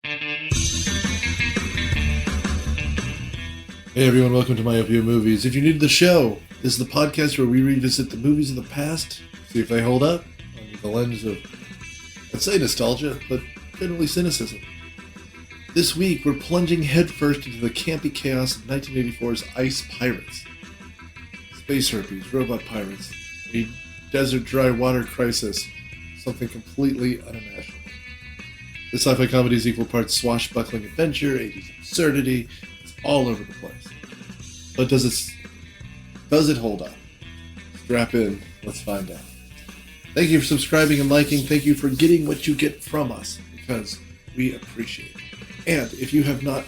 Hey everyone, welcome to Myopia Movies. If you're new to the show, this is the podcast where we revisit the movies of the past, see if they hold up, under the lens of, I'd say nostalgia, but generally cynicism. This week, we're plunging headfirst into the campy chaos of 1984's Ice Pirates. Space herpes, robot pirates, a desert dry water crisis, something completely unimaginable. The sci-fi comedy is equal parts swashbuckling adventure, 80s absurdity, it's all over the place. But does it hold up? Strap in, let's find out. Thank you for subscribing and liking. Thank you for getting what you get from us, because we appreciate it. And if you have not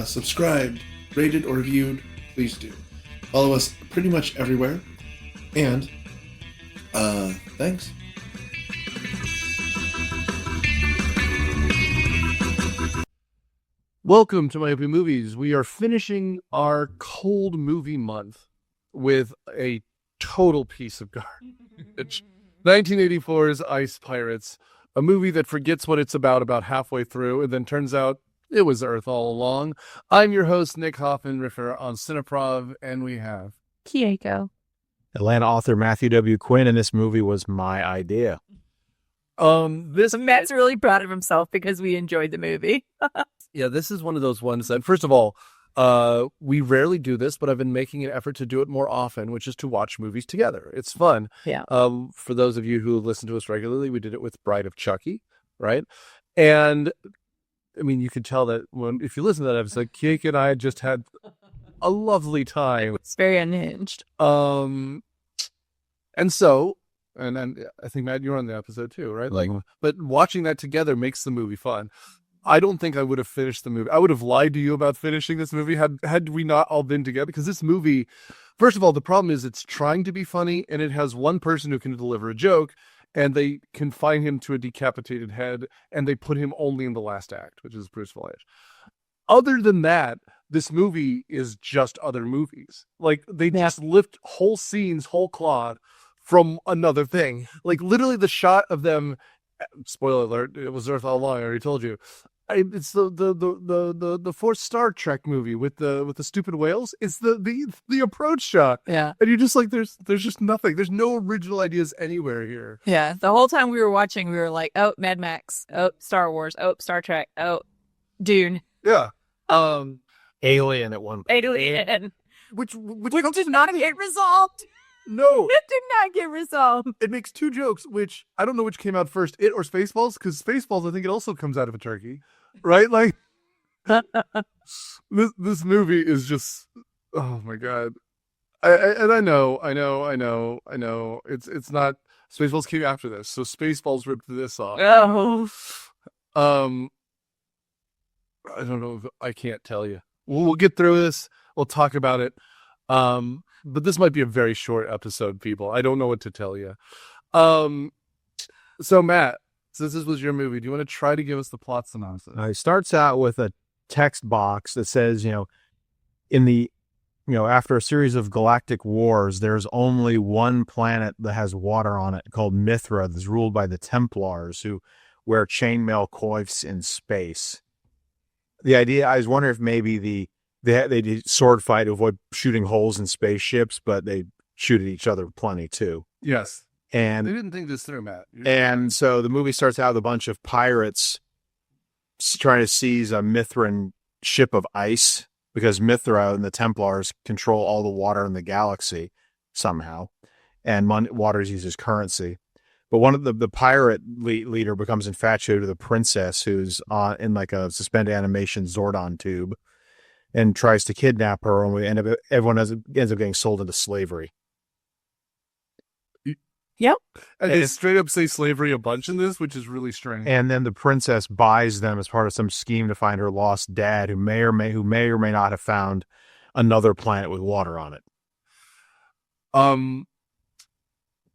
subscribed, rated, or reviewed, please do. Follow us pretty much everywhere. And, thanks. Welcome to Myopia Movies. We are finishing our cold movie month with a total piece of garbage. 1984's Ice Pirates, a movie that forgets what it's about halfway through, and then turns out it was Earth all along. I'm your host, Nick Hoffman, Riffer on Cineprov, and we have Keiko. Atlanta author Matthew W. Quinn, and this movie was my idea. Matt's really proud of himself because we enjoyed the movie. Yeah, this is one of those ones that, first of all, we rarely do this, but I've been making an effort to do it more often, which is to watch movies together. It's fun. Yeah. For those of you who listen to us regularly, we did it with Bride of Chucky, right? And I mean, you could tell that if you listen to that episode, Keiko and I just had a lovely time. It's very unhinged. And so, and I think, Matt, you're on the episode too, right? But watching that together makes the movie fun. I don't think I would have finished the movie. I would have lied to you about finishing this movie had we not all been together. Because this movie, first of all, the problem is it's trying to be funny, and it has one person who can deliver a joke, and they confine him to a decapitated head, and they put him only in the last act, which is Bruce Vilanch. Other than that, this movie is just other movies. Like, they just lift whole scenes, whole cloth from another thing. Like, literally the shot of them, spoiler alert, it was Earth all along, I already told you. It's the fourth Star Trek movie with the stupid whales. It's the approach shot. Yeah. And you're just like, there's just nothing. There's no original ideas anywhere here. Yeah. The whole time we were watching, we were like, oh, Mad Max. Oh, Star Wars. Oh, Star Trek. Oh, Dune. Yeah. Alien at one point. Alien. Which did not get resolved. No. It did not get resolved. It makes two jokes, which I don't know which came out first, it or Spaceballs, because Spaceballs, I think it also comes out of a turkey, right? Like, this movie is just, oh my God. I know. It's not, Spaceballs came after this, so Spaceballs ripped this off. Oh. I don't know, I can't tell you. We'll get through this. We'll talk about it. But this might be a very short episode, people. I don't know what to tell you. So, Matt, since this was your movie, do you want to try to give us the plot synopsis? It starts out with a text box that says, after a series of galactic wars, there's only one planet that has water on it called Mithra that's ruled by the Templars, who wear chainmail coifs in space. The idea, I was wondering if maybe they did sword fight to avoid shooting holes in spaceships, but they shoot at each other plenty too. Yes. And they didn't think this through, Matt. And so the movie starts out with a bunch of pirates trying to seize a Mithran ship of ice, because Mithra and the Templars control all the water in the galaxy somehow, and water is used as currency. But one of the pirate leader becomes infatuated with a princess who's in like a suspended animation Zordon tube, and tries to kidnap her, and everyone ends up getting sold into slavery. Yep. And they straight up say slavery a bunch in this, which is really strange. And then the princess buys them as part of some scheme to find her lost dad, who may or may not have found another planet with water on it.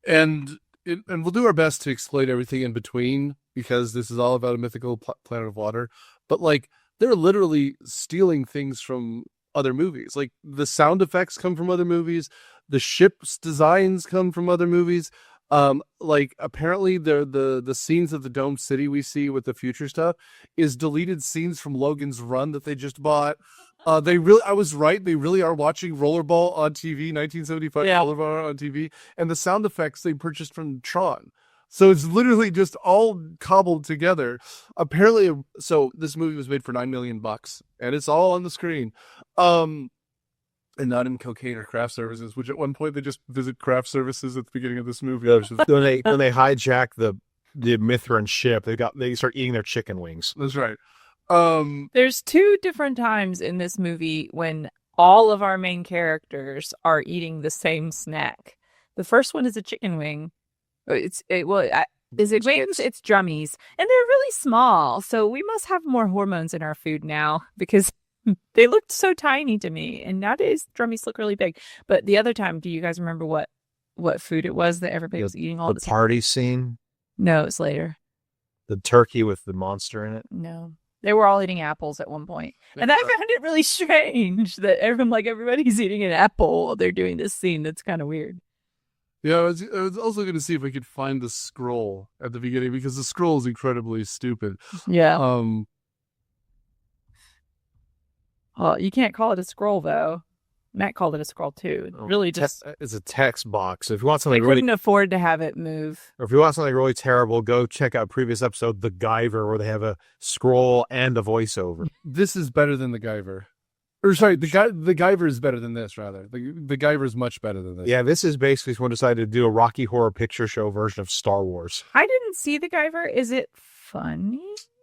And we'll do our best to explain everything in between, because this is all about a mythical planet of water. But like, they're literally stealing things from other movies. Like, the sound effects come from other movies. The ship's designs come from other movies. Like apparently the scenes of the Dome City we see with the future stuff is deleted scenes from Logan's Run that they just bought. I was right. They really are watching Rollerball on TV, 1975 Rollerball on TV, and the sound effects they purchased from Tron. So it's literally just all cobbled together. Apparently, so this movie was made for $9 million, and it's all on the screen. And not in cocaine or craft services, which at one point they just visit craft services at the beginning of this movie. When they hijack the Mithrin ship, they start eating their chicken wings. That's right. There's 2 different times in this movie when all of our main characters are eating the same snack. The first one is a chicken wing. Is it wings? It's drummies, and they're really small. So we must have more hormones in our food now because they looked so tiny to me. And nowadays drummies look really big. But the other time, do you guys remember what food it was that everybody was eating all the time? Party scene? No, it's later. The turkey with the monster in it? No. They were all eating apples at one point. And I found it really strange that everybody's eating an apple while they're doing this scene. That's kind of weird. Yeah, I was also going to see if I could find the scroll at the beginning because the scroll is incredibly stupid. Yeah. Well, you can't call it a scroll though. Matt called it a scroll too. Really, just it's a text box. If you want something, they couldn't afford to have it move. Or if you want something really terrible, go check out a previous episode, The Guyver, where they have a scroll and a voiceover. This is better than The Guyver. Or sorry, the Guyver is better than this, rather. The Guyver is much better than this. Yeah, this is basically someone decided to do a Rocky Horror Picture Show version of Star Wars. I didn't see The Guyver. Is it funny?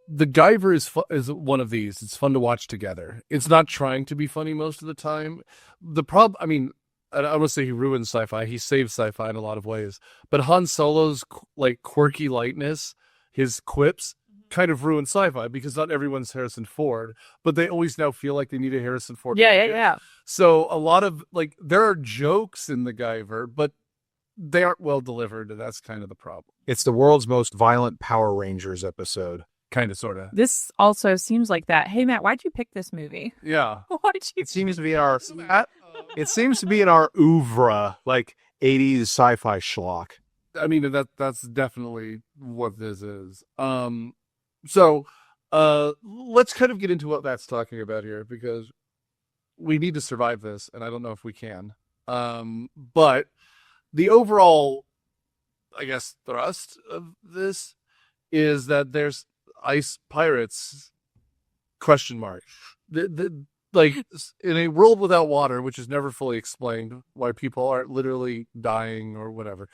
The Guyver is one of these. It's fun to watch together. It's not trying to be funny most of the time. The problem, I mean, I don't want to say he ruins sci-fi. He saves sci-fi in a lot of ways. But Han Solo's like quirky lightness, his quips, kind of ruin sci-fi because not everyone's Harrison Ford, but they always now feel like they need a Harrison Ford. Yeah. So a lot of there are jokes in The Guyver, but they aren't well delivered, and that's kind of the problem. It's the world's most violent Power Rangers episode. Kind of, sort of. This also seems like that. Hey, Matt, why'd you pick this movie? Yeah. Why'd you? It seems to be in our ouvre, like 80s sci-fi schlock. I mean, that's definitely what this is. So let's kind of get into what Matt's talking about here because we need to survive this, and I don't know if we can. But the overall, I guess, thrust of this is that there's ice pirates, ? Like, in a world without water, which is never fully explained why people aren't literally dying or whatever,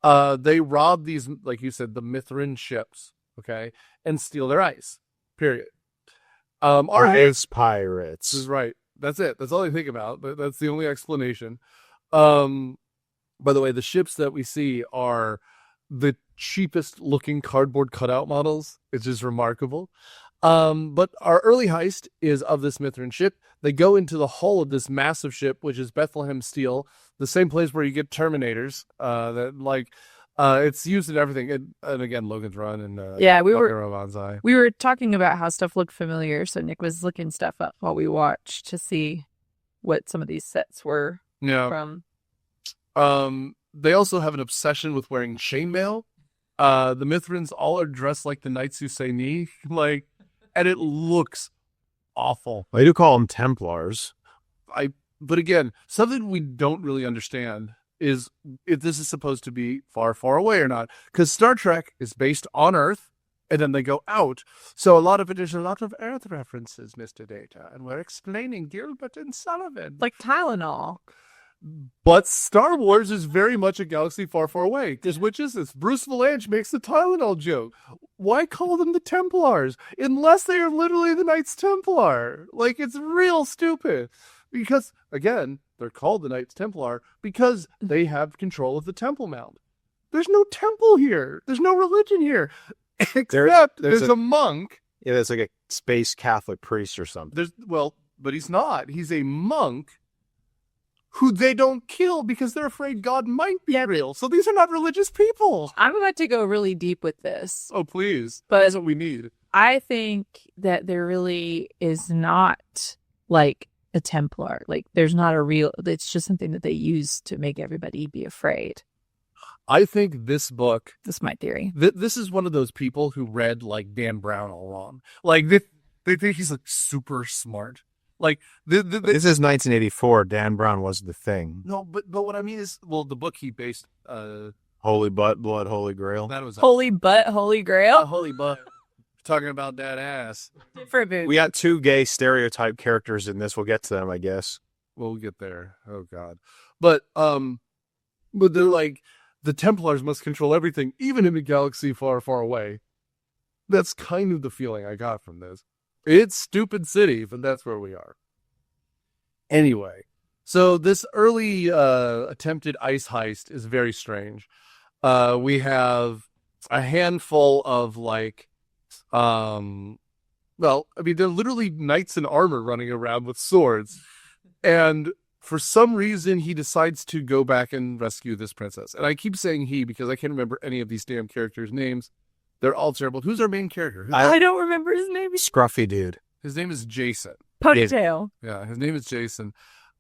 they rob these, like you said, the Mithrin ships, okay, and steal their ice, period. Ice pirates. Is right. That's it. That's all I think about. That's the only explanation. By the way, the ships that we see are the cheapest looking cardboard cutout models. It's just remarkable. But our early heist is of this Mithrin ship. They go into the hull of this massive ship, which is Bethlehem Steel, the same place where you get Terminators. It's used in everything. And again, Logan's Run and we were talking about how stuff looked familiar. So Nick was looking stuff up while we watched to see what some of these sets were from. They also have an obsession with wearing chainmail. The Mithrins all are dressed like the Knights Who Say Ni, and it looks awful. Well, they do call them Templars. But again, something we don't really understand is if this is supposed to be far, far away or not. Because Star Trek is based on Earth, and then they go out. So there's a lot of Earth references, Mr. Data, and we're explaining Gilbert and Sullivan. Like Tylenol. But Star Wars is very much a galaxy far, far away. Because which is this? Bruce Vilanch makes the Tylenol joke. Why call them the Templars? Unless they are literally the Knights Templar. It's real stupid. Because, again, they're called the Knights Templar because they have control of the Temple Mount. There's no temple here. There's no religion here. Except there's a monk. Yeah, there's like a space Catholic priest or something. But he's not. He's a monk who they don't kill because they're afraid God might be real. So these are not religious people. I'm about to go really deep with this. Oh, please. But that's what we need. I think that there really is not like a Templar. There's not a real, it's just something that they use to make everybody be afraid. I think this book, This is my theory. this is one of those people who read like Dan Brown all along. Like they think he's like super smart. Like This is 1984. Dan Brown was the thing. no, but what I mean is, well, the book he based Holy Butt, Blood, Holy Grail. that was Holy butt, holy grail. holy butt. Talking about that ass. Different movie. We got two gay stereotype characters in this. We'll get to them, I guess. We'll get there. Oh God. But they're like, the Templars must control everything, even in a galaxy far, far away. That's kind of the feeling I got from this. It's stupid city, but that's where we are. Anyway, so this early attempted ice heist is very strange. We have a handful of like, well, I mean, they're literally knights in armor running around with swords. And for some reason, he decides to go back and rescue this princess. And I keep saying he because I can't remember any of these damn characters' names. They're all terrible. Who's our main character? I don't remember his name. Scruffy dude. His name is Jason. Ponytail. Yeah, his name is Jason.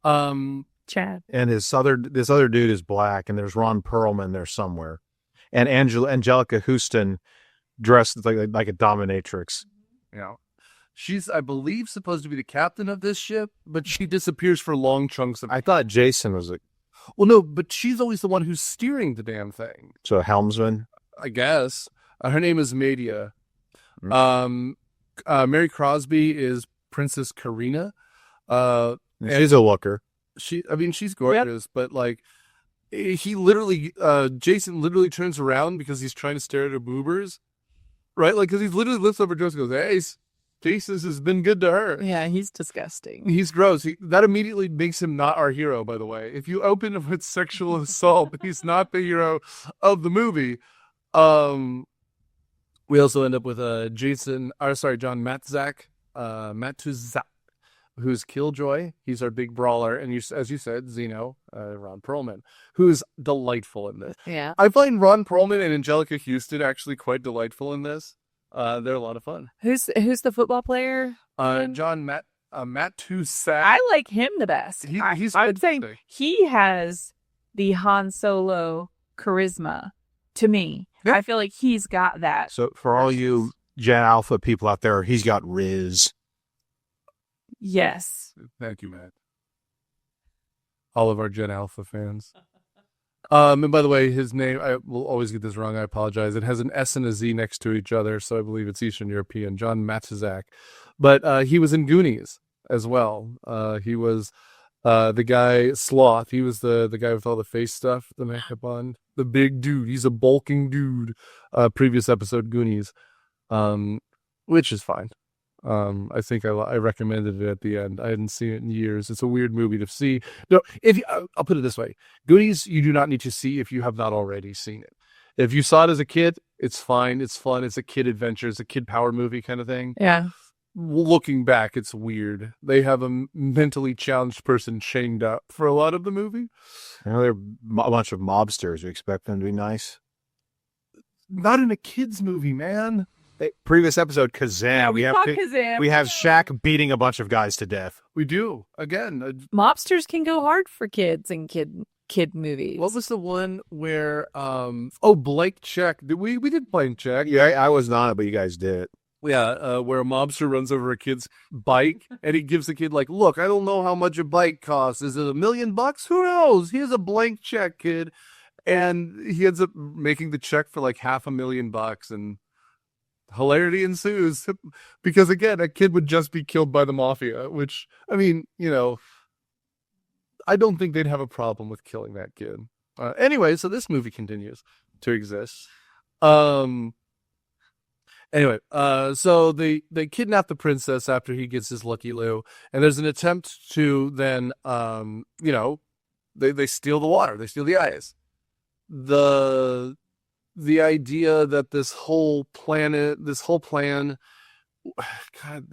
Chad. And this other dude is black, and there's Ron Perlman there somewhere. And Anjelica Huston dressed like a dominatrix. Yeah. She's, I believe, supposed to be the captain of this ship, but she disappears for long chunks of. I thought Jason was Well, no, but she's always the one who's steering the damn thing. a helmsman. I guess. Her name is Mateys. Mm. Mary Crosby is Princess Karina. She's a looker. She's gorgeous, but like, he literally, Jason literally turns around because he's trying to stare at her boobers, right? Like, because he literally lifts up her dress and goes, "Hey, Jesus has been good to her." Yeah, he's disgusting. He's gross. That immediately makes him not our hero, by the way. If you open with sexual assault, he's not the hero of the movie. We also end up with John Matuszak, who's Killjoy. He's our big brawler. And as you said, Zeno, Ron Perlman, who's delightful in this. Yeah. I find Ron Perlman and Anjelica Huston actually quite delightful in this. They're a lot of fun. Who's the football player? John Matuszak. I like him the best. He's I would say fantastic. he has the Han Solo charisma to me. Yeah. I feel like he's got that. So for all you Gen Alpha people out there, he's got Riz. Yes. Thank you, Matt. All of our Gen Alpha fans. And by the way, his name, I will always get this wrong. I apologize. It has an S and a Z next to each other, so I believe it's Eastern European. John Matuszak. But he was in Goonies as well. He was the guy, Sloth. He was the guy with all the face stuff, the makeup on. The big dude. He's a bulking dude. Previous episode, Goonies. Which is fine. I think I recommended it at the end. I hadn't seen it in years. It's a weird movie to see. No, I'll put it this way: Goonies, you do not need to see if you have not already seen it. If you saw it as a kid, it's fine. It's fun. It's a kid adventure. It's a kid power movie kind of thing. Yeah. Looking back, it's weird. They have a mentally challenged person chained up for a lot of the movie. You know, they're a bunch of mobsters. You expect them to be nice. Not in a kids movie, man. Previous episode, Kazam. We have Kazam. We have Shaq beating a bunch of guys to death. We do. Again, Mobsters can go hard for kids and kid movies. what was the one where Blank Check? We did Blank Check. Yeah, I was not it, but you guys did. Yeah, where a mobster runs over a kid's bike and he gives the kid like, "Look, I don't know how much a bike costs. Is it $1 million? Who knows? Here's a blank check, kid." And he ends up making the check for like $500,000, and hilarity ensues because, again, a kid would just be killed by the mafia, which, I mean, I don't think they'd have a problem with killing that kid. Anyway, so this movie continues to exist. Anyway, so they kidnap the princess after he gets his lucky loo, and there's an attempt to then, they steal the water, they steal the ice. The idea that this whole plan, God,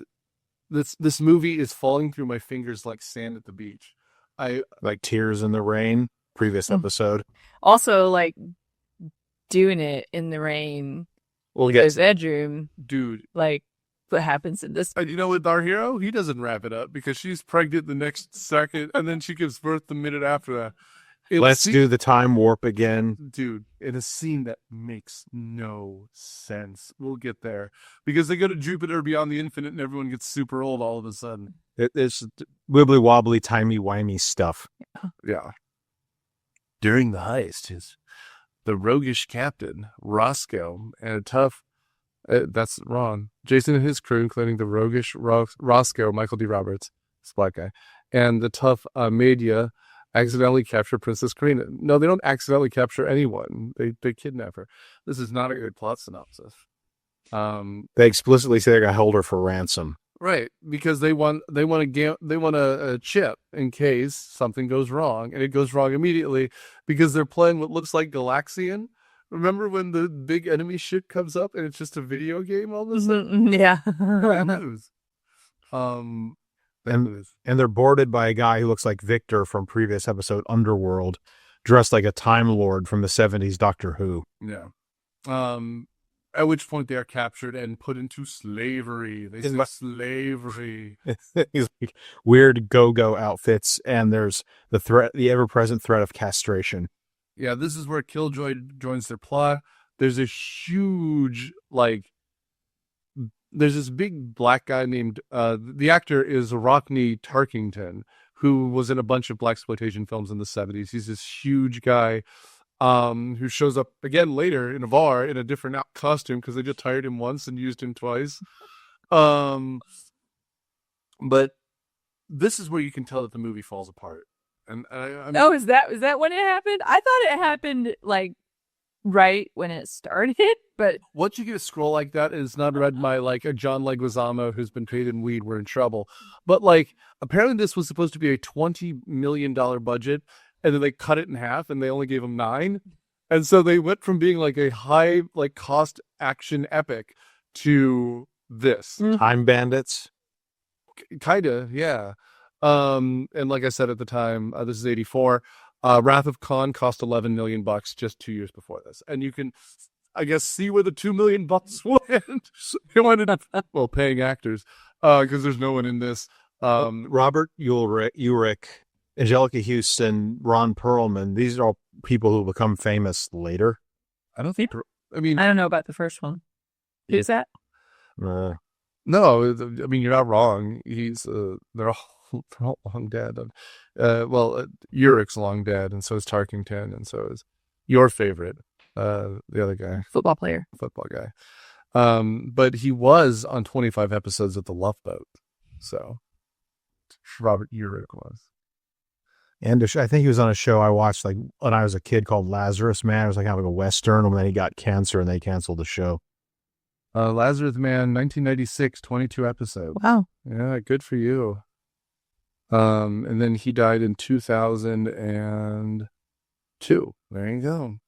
this movie is falling through my fingers like sand at the beach. Like Tears in the Rain, previous episode. Also, like doing it in the rain. We'll in get his bedroom, Dude. like what happens in this. And you know what, our hero? He doesn't wrap it up because she's pregnant the next second, and then she gives birth the minute after that. Let's do the time warp again. Dude, in a scene that makes no sense. We'll get there. Because they go to Jupiter beyond the infinite and everyone gets super old all of a sudden. It's wibbly wobbly, timey-wimey stuff. Yeah. During the heist, the roguish captain, Roscoe, and a tough... that's wrong. Jason and his crew, including the roguish Roscoe, Michael D. Roberts, this black guy, and the tough Media, accidentally capture Princess Karina. No, they don't accidentally capture anyone. They kidnap her. This is not a good plot synopsis. They explicitly say they're gonna hold her for ransom. Right, because they want a chip in case something goes wrong, and it goes wrong immediately because they're playing what looks like Galaxian. Remember when the big enemy ship comes up and it's just a video game all of a sudden? Yeah. And they're boarded by a guy who looks like Victor from previous episode Underworld, dressed like a Time Lord from the 70s Doctor Who. Yeah. At which point they are captured and put into slavery. They say slavery. These like weird go-go outfits, and there's the ever-present threat of castration. Yeah, this is where Killjoy joins their plot. There's a huge, there's this big black guy named, the actor is Rockne Tarkington, who was in a bunch of blaxploitation films in the 70s. He's this huge guy who shows up again later in a bar in a different costume because they just hired him once and used him twice. But this is where you can tell that the movie falls apart. And is that when it happened? I thought it happened right when it started, but once you get a scroll like that, it's not read by a John Leguizamo who's been paid in weed, we're in trouble. But apparently this was supposed to be a $20 million budget, and then they cut it in half, and they only gave him $9 million. And so they went from being a high cost action epic to this. Time Bandits. Kinda, yeah. And like I said at the time, this is 1984. Wrath of Khan cost $11 million just 2 years before this, and you can, I guess, see where the $2 million went. They wanted, paying actors, because there's no one in this. Robert Urich, Anjelica Huston, Ron Perlman. These are all people who become famous later. I don't think. I mean, I don't know about the first one. Who's that? No, I mean you're not wrong. He's they're all long dead. Urich's long dead, and so is Tarkington, and so is your favorite, the other guy, football guy. But he was on 25 episodes of The Love Boat, so Robert Urich was. And I think he was on a show I watched when I was a kid called Lazarus Man. It was kind of like a Western, and then he got cancer and they canceled the show. Lazarus Man, 1996, 22 episodes. Wow. Yeah, good for you. And then he died in 2002. There you go.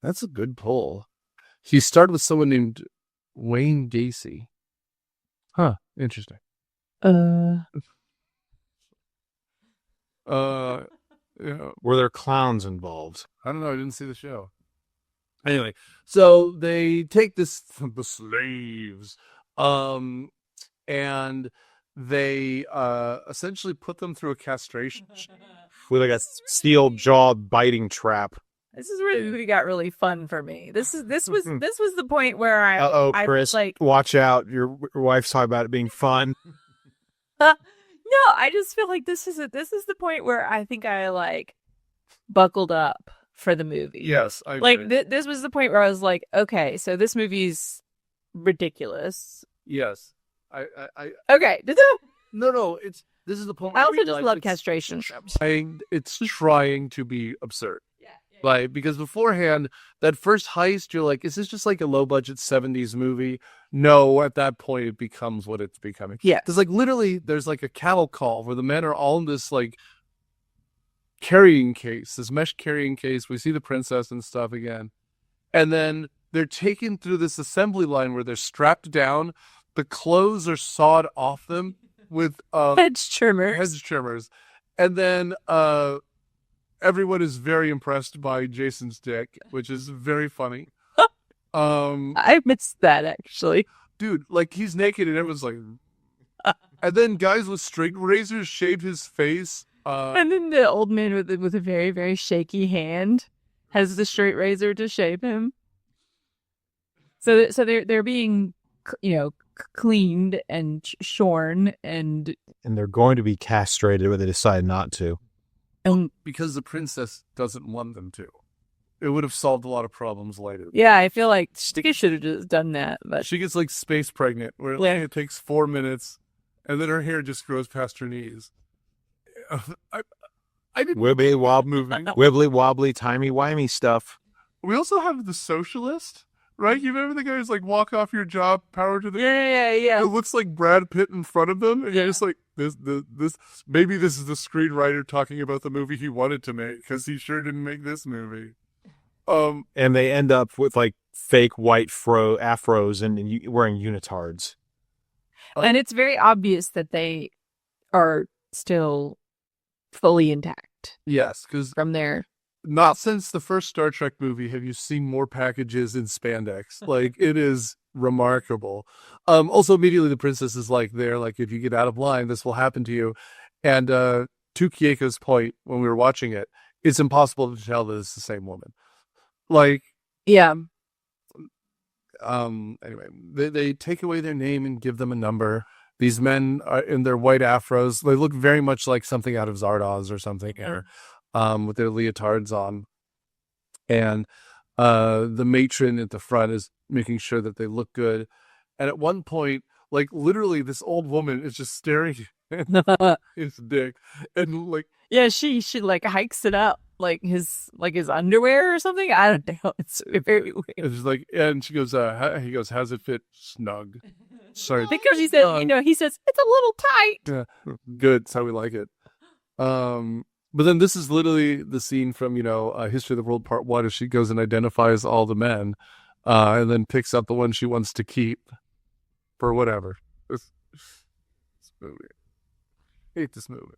That's a good pull. He started with someone named Wayne Gacy. Huh. Interesting. Yeah. Were there clowns involved? I don't know. I didn't see the show. Anyway, so they take the slaves, and they essentially put them through a castration with a steel jaw biting trap. This is where the movie got really fun for me. This was the point where I Chris, watch out! Your wife's talking about it being fun. No, I just feel like this is the point where I think I buckled up for the movie. Yes, I agree. This was the point where I was like, okay, so this movie's ridiculous. Yes, I okay. No, this is the point. I also just love castration. It's trying to be absurd. Yeah. Because beforehand, that first heist, you're like, is this just a low budget 70s movie? No, at that point, it becomes what it's becoming. Yeah. There's literally, there's a cattle call where the men are all in this carrying case, this mesh carrying case. We see the princess and stuff again. And then they're taken through this assembly line where they're strapped down. The clothes are sawed off them with hedge trimmers. And then everyone is very impressed by Jason's dick, which is very funny. I missed that, actually. Dude, he's naked and everyone's like... And then guys with straight razors shaved his face And then the old man with a very, very shaky hand has the straight razor to shave him. So they're being, cleaned and shorn and they're going to be castrated when they decide not to. Because the princess doesn't want them to. It would have solved a lot of problems later. Yeah, I feel like she should have just done that. But she gets like space pregnant, where it takes 4 minutes, and then her hair just grows past her knees. I didn't wibbly wobbly, timey wimey stuff. We also have the socialist, right? You remember the guy who's like, walk off your job, power to the... Yeah. It looks like Brad Pitt in front of them. And you're just like, this, maybe this is the screenwriter talking about the movie he wanted to make, because he sure didn't make this movie. And they end up with like fake white afros and wearing unitards. And it's very obvious that they are still fully intact. Yes, because from there. Not since the first Star Trek movie have you seen more packages in spandex. Like, it is remarkable. Also, immediately the princess is like, if you get out of line, this will happen to you. And to Keiko's point, when we were watching it, it's impossible to tell that it's the same woman. Like, yeah. Anyway, they take away their name and give them a number. These men are in their white afros. They look very much like something out of Zardoz or something, with their leotards on. And the matron at the front is making sure that they look good. And at one point, like, literally, this old woman is just staring at his dick, and like, yeah, she like hikes it up like his underwear or something. I don't know. It's very weird. It's like, and she goes, he goes, how's it fit? Snug. Sorry, because he said, he says it's a little tight. Yeah, good. That's how we like it. But then this is literally the scene from History of the World Part 1, as she goes and identifies all the men, and then picks up the one she wants to keep for whatever. This movie. I hate this movie.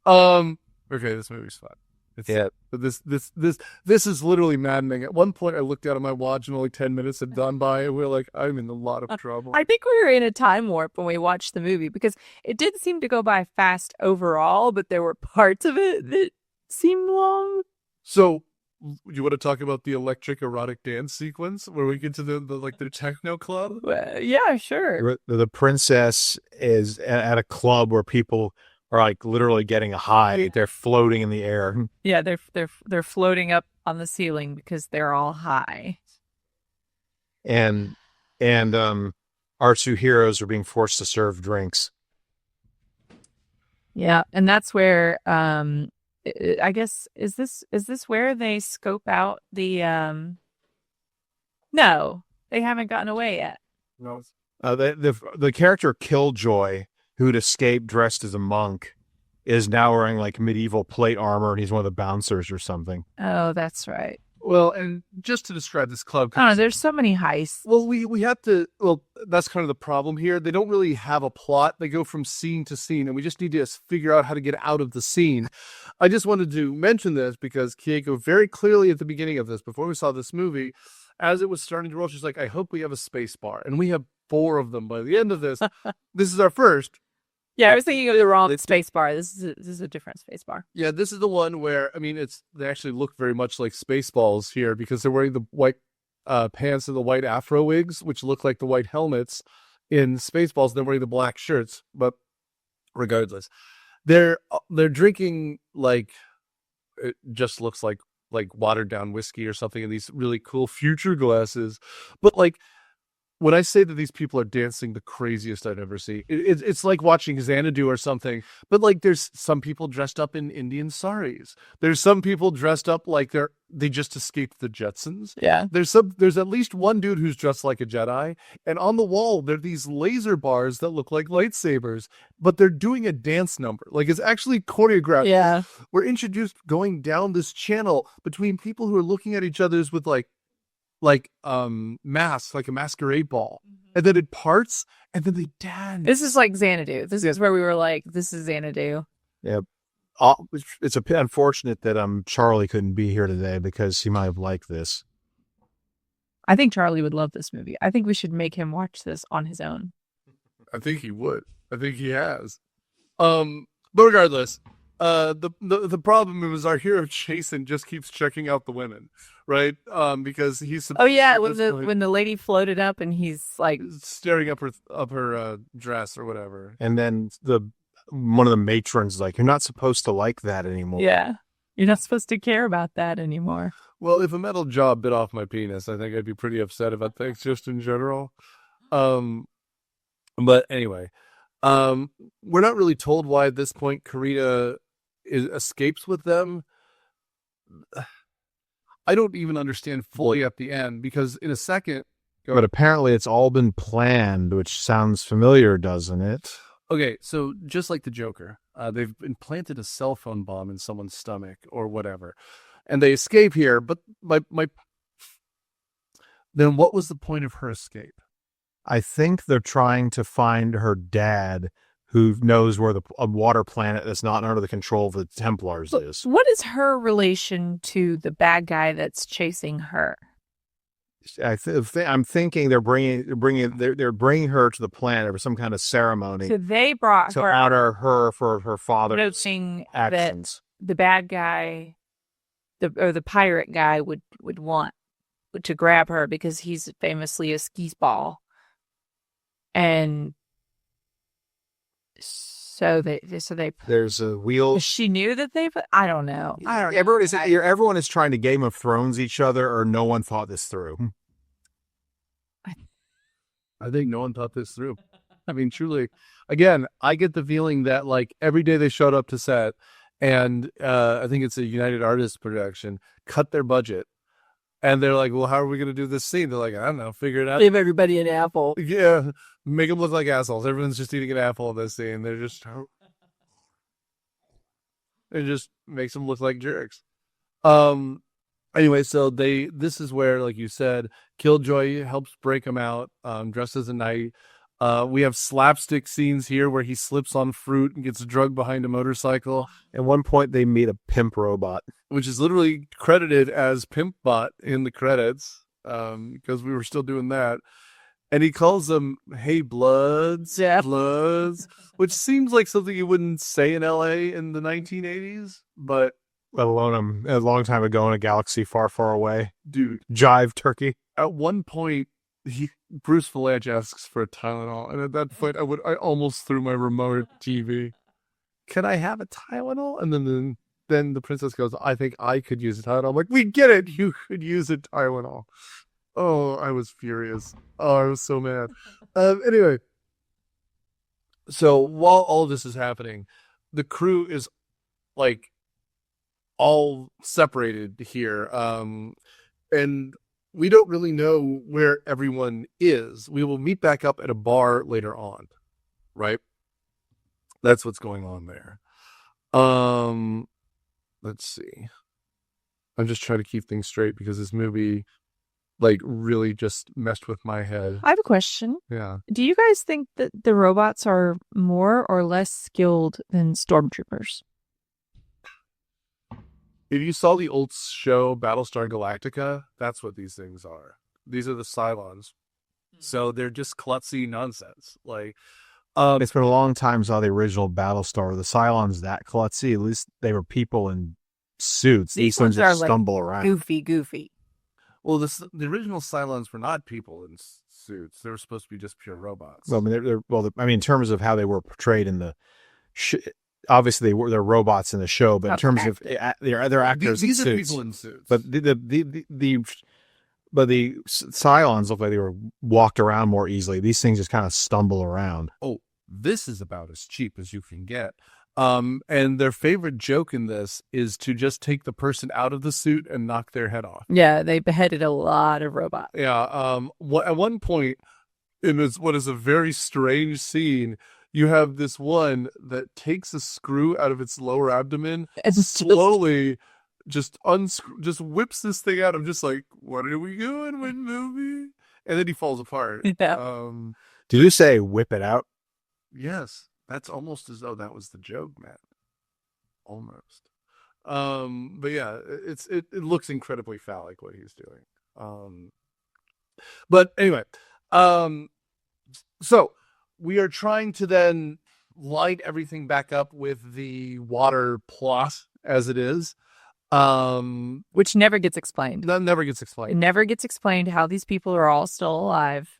Okay, this movie's fun. But this is literally maddening. At one point, I looked out at my watch and only 10 minutes had gone by, and we were like, I'm in a lot of trouble. I think we were in a time warp when we watched the movie, because it did seem to go by fast overall, but there were parts of it that seemed long. So, you want to talk about the electric erotic dance sequence where we get to the techno club? Yeah, sure. The princess is at a club where people are like literally getting a high. They're floating in the air. Yeah, they're floating up on the ceiling because they're all high. And our two heroes are being forced to serve drinks. Yeah, and that's where I guess is this where they scope out the No, they haven't gotten away yet. No. The character Killjoy, who'd escaped dressed as a monk, is now wearing like medieval plate armor, and he's one of the bouncers or something. Oh, that's right. Well, and just to describe this club, I don't know, there's so many heists. Well, we have to. Well, that's kind of the problem here. They don't really have a plot. They go from scene to scene, and we just need to figure out how to get out of the scene. I just wanted to mention this because Keiko very clearly at the beginning of this, before we saw this movie, as it was starting to roll, she's like, "I hope we have a space bar," and we have 4 of them by the end of this. This is our first. Yeah, I was thinking of the wrong space bar. This is a different space bar. Yeah, this is the one where, they actually look very much like Spaceballs here, because they're wearing the white pants and the white afro wigs, which look like the white helmets in Spaceballs. They're wearing the black shirts, but regardless, they're drinking like, it just looks like watered down whiskey or something in these really cool future glasses. But like, when I say that these people are dancing the craziest I've ever seen, it's like watching Xanadu or something. But like, there's some people dressed up in Indian saris. There's some people dressed up like they just escaped the Jetsons. Yeah. There's at least one dude who's dressed like a Jedi. And on the wall, there are these laser bars that look like lightsabers, but they're doing a dance number. Like, it's actually choreographed. Yeah. We're introduced going down this channel between people who are looking at each other's with like masks, like a masquerade ball, and then it parts, and then they dance. This is like Xanadu. This is where we were like, this is Xanadu. Yeah, it's a bit unfortunate that Charlie couldn't be here today, because he might have liked this. I think Charlie would love this movie. I think we should make him watch this on his own. I think he would. I think he has. But regardless, the problem is our hero Jason just keeps checking out the women, right? Because he's Oh yeah, at this point when the lady floated up and he's like staring up her dress or whatever. And then one of the matrons is like, "You're not supposed to like that anymore." Yeah. You're not supposed to care about that anymore. Well, if a metal jaw bit off my penis, I think I'd be pretty upset about things just in general. But anyway, we're not really told why at this point Karina escapes with them. I don't even understand fully at the end because in a second. But apparently it's all been planned, which sounds familiar, doesn't it? Okay, so just like the Joker, they've implanted a cell phone bomb in someone's stomach or whatever, and they escape here. But then what was the point of her escape? I think they're trying to find her dad, who knows where a water planet that's not under the control of the Templars is. What is her relation to the bad guy that's chasing her? I'm thinking they're bringing her to the planet for some kind of ceremony. So they brought to her honor her for her father's noticing actions. That the bad guy, the pirate guy would want to grab her because he's famously a skee-ball, and so they there's a wheel. She knew that I don't know. Everyone is trying to Game of Thrones each other, or no one thought this through. I think no one thought this through. I mean, truly, again, I get the feeling that like every day they showed up to set, and I think it's a United Artists production, cut their budget, and they're like, "Well, how are we going to do this scene?" They're like, "I don't know, figure it out. Give everybody an apple." Yeah, make them look like assholes. Everyone's just eating an apple in this scene. It just makes them look like jerks. Anyway, so this is where, like you said, Killjoy helps break him out, dressed as a knight. We have slapstick scenes here where he slips on fruit and gets drugged behind a motorcycle. At one point, they meet a pimp robot, which is literally credited as Pimp Bot in the credits, because we were still doing that. And he calls them, "Hey, Bloods," yeah. Bloods, which seems like something you wouldn't say in LA in the 1980s, but let alone a long time ago in a galaxy far, far away. Dude. Jive turkey. At one point, Bruce Vilanch asks for a Tylenol, and at that point, I almost threw my remote TV. Can I have a Tylenol? And then the princess goes, "I think I could use a Tylenol." I'm like, "We get it. You could use a Tylenol." Oh, I was furious. Oh, I was so mad. Anyway, so while all this is happening, the crew is like all separated here, and we don't really know where everyone is. We will meet back up at a bar later on, right? That's what's going on there. Let's see. I'm just trying to keep things straight because this movie like really just messed with my head. I have a question. Yeah. Do you guys think that the robots are more or less skilled than stormtroopers? If you saw the old show Battlestar Galactica, that's what these things are. These are the Cylons. So they're just klutzy nonsense. Like, it's been a long time since I saw the original Battlestar. The Cylons that klutzy. At least they were people in suits. These ones are stumble like around. Goofy. Well, the original Cylons were not people in suits. They were supposed to be just pure robots. Well, I mean, in terms of how they were portrayed in the, obviously they're robots in the show, but in terms of they're actors. These in are suits. people in suits. But the Cylons look like they were walked around more easily. These things just kind of stumble around. Oh, this is about as cheap as you can get. And their favorite joke in this is to just take the person out of the suit and knock their head off. Yeah, they beheaded a lot of robots. Yeah. At one point, in what is a very strange scene, you have this one that takes a screw out of its lower abdomen and slowly just whips this thing out. I'm just like, what are we doing with movie? And then he falls apart. Yeah. Did you say whip it out? Yes. That's almost as though that was the joke, Matt. Almost. But yeah, it looks incredibly phallic what he's doing. But anyway, so we are trying to then line everything back up with the water plot as it is. Which never gets explained. That never gets It explained. never gets explained how these people are all still alive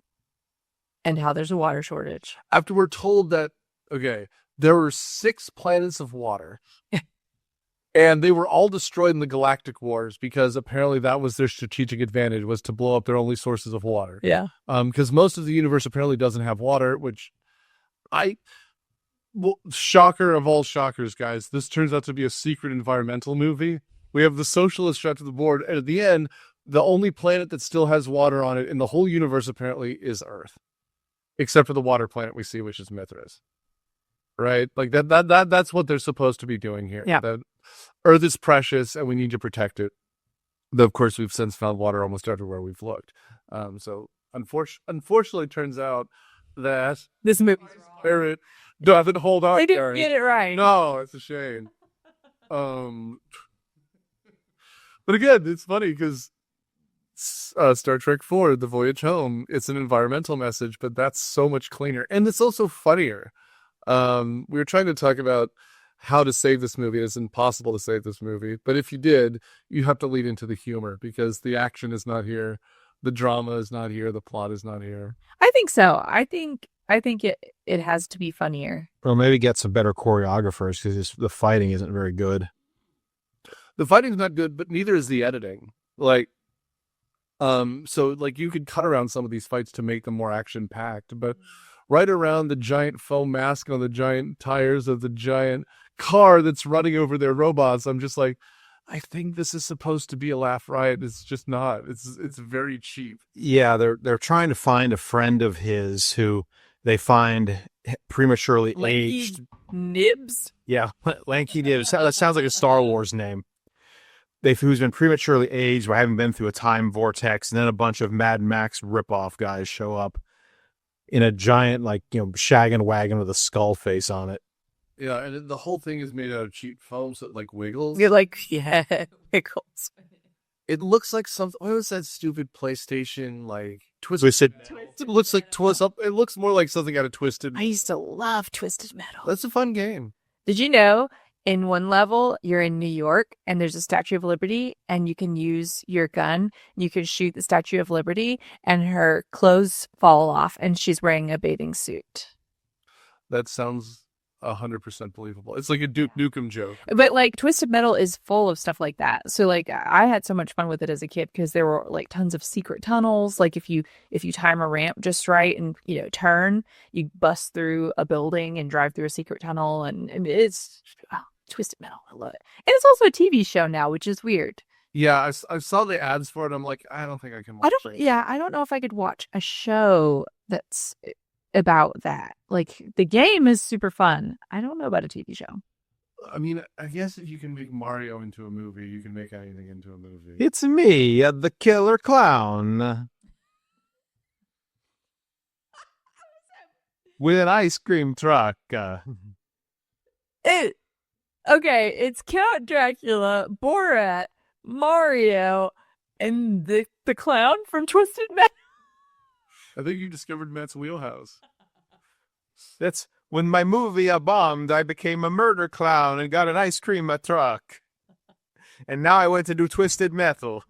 and how there's a water shortage. After we're told that, okay, there were 6 planets of water. And they were all destroyed in the Galactic Wars because apparently that was their strategic advantage, was to blow up their only sources of water. Yeah. Because most of the universe apparently doesn't have water, which shocker of all shockers, guys. This turns out to be a secret environmental movie. We have the socialist shot to the board. And at the end, the only planet that still has water on it in the whole universe apparently is Earth. Except for the water planet we see, which is Mithras. Right? Like that's what they're supposed to be doing here. Yeah. That Earth is precious and we need to protect it. Though, of course, we've since found water almost everywhere we've looked. So unfortunately, it turns out that This movie Spirit doesn't hold on. they didn't Gary. get it right. No, it's a shame. But again, it's funny because Star Trek IV, The Voyage Home, it's an environmental message, but that's so much cleaner. And it's also funnier. We were trying to talk about how to save this movie. It's impossible to save this movie. But if you did, you have to lead into the humor because the action is not here. The drama is not here. The plot is not here. I think so. I think it has to be funnier. Or maybe get some better choreographers because the fighting isn't very good. The fighting's not good, but neither is the editing. So you could cut around some of these fights to make them more action packed, but right around the giant foam mask on the giant tires of the giant car that's running over their robots, I'm just like, I think this is supposed to be a laugh riot. It's just not. It's very cheap. Yeah, they're trying to find a friend of his who they find prematurely aged. Nibs. Yeah, Lanky Nibs. That sounds like a Star Wars name. Who's been prematurely aged by having been through a time vortex, and then a bunch of Mad Max ripoff guys show up in a giant, shaggin' wagon with a skull face on it. Yeah, and the whole thing is made out of cheap foam, so it wiggles. You're wiggles. It looks like something. What was that stupid PlayStation Twisted. It looks like Twist Up. It looks more like something out of Twisted. I used to love Twisted Metal. That's a fun game. Did you know in one level you're in New York and there's a Statue of Liberty and you can use your gun. You can shoot the Statue of Liberty and her clothes fall off and she's wearing a bathing suit. That sounds 100% believable. It's like a Duke Nukem joke. But Twisted Metal is full of stuff like that. So I had so much fun with it as a kid because there were tons of secret tunnels. If you time a ramp just right and turn, you bust through a building and drive through a secret tunnel, and it's Twisted Metal. I love it. And it's also a TV show now, which is weird. Yeah, I saw the ads for it. I'm like, I don't think I can watch it. Yeah, I don't know if I could watch a show that's about that. The game is super fun. I don't know about a TV show. I mean, I guess if you can make Mario into a movie, you can make anything into a movie. It's me, the killer clown. With an ice cream truck. Okay, it's Count Dracula, Borat, Mario, and the clown from Twisted Metal. I think you discovered Matt's wheelhouse. That's when my movie bombed. I became a murder clown and got an ice cream truck. And now I went to do Twisted Metal.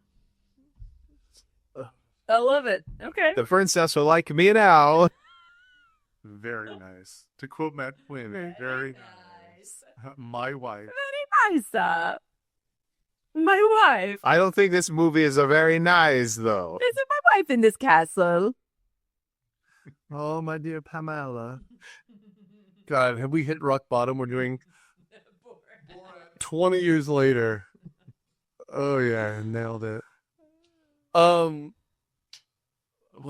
I love it. Okay. The princess will like me now. Very nice. To quote Matt Quinn, very nice. My wife. Very nice. My wife. I don't think this movie is a very nice, though. Is it my wife in this castle? Oh, my dear Pamela. God, have we hit rock bottom? We're doing 20 years later. Oh, yeah, nailed it. What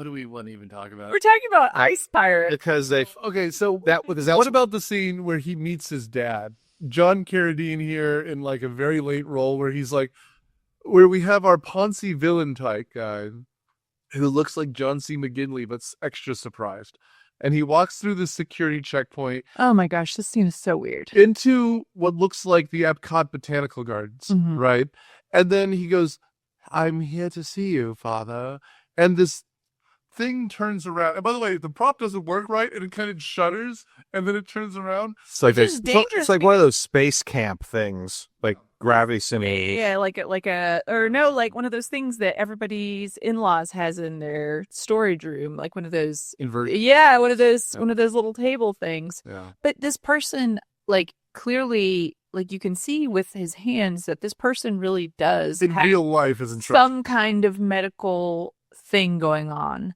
do we want to even talk about? We're talking about ice pirates. Because Okay, so what about the scene where he meets his dad? John Carradine here in a very late role where he's where we have our Ponzi villain type guy who looks like John C. McGinley but's extra surprised. And he walks through the security checkpoint. Oh my gosh, this scene is so weird. Into what looks like the Epcot Botanical Gardens, right? And then he goes, I'm here to see you, Father. And this thing turns around. And by the way, the prop doesn't work right, and it kind of shudders, and then it turns around. It's like Which is dangerous. it's like one of those space camp things, like gravity simulation. Yeah, like one of those things that everybody's in-laws has in their storage room, like one of those. Inverted. Yeah, one of those little table things. Yeah. But this person, like, clearly, like, you can see with his hands that this person really does In have real life, is in trouble. some kind of medical thing going on.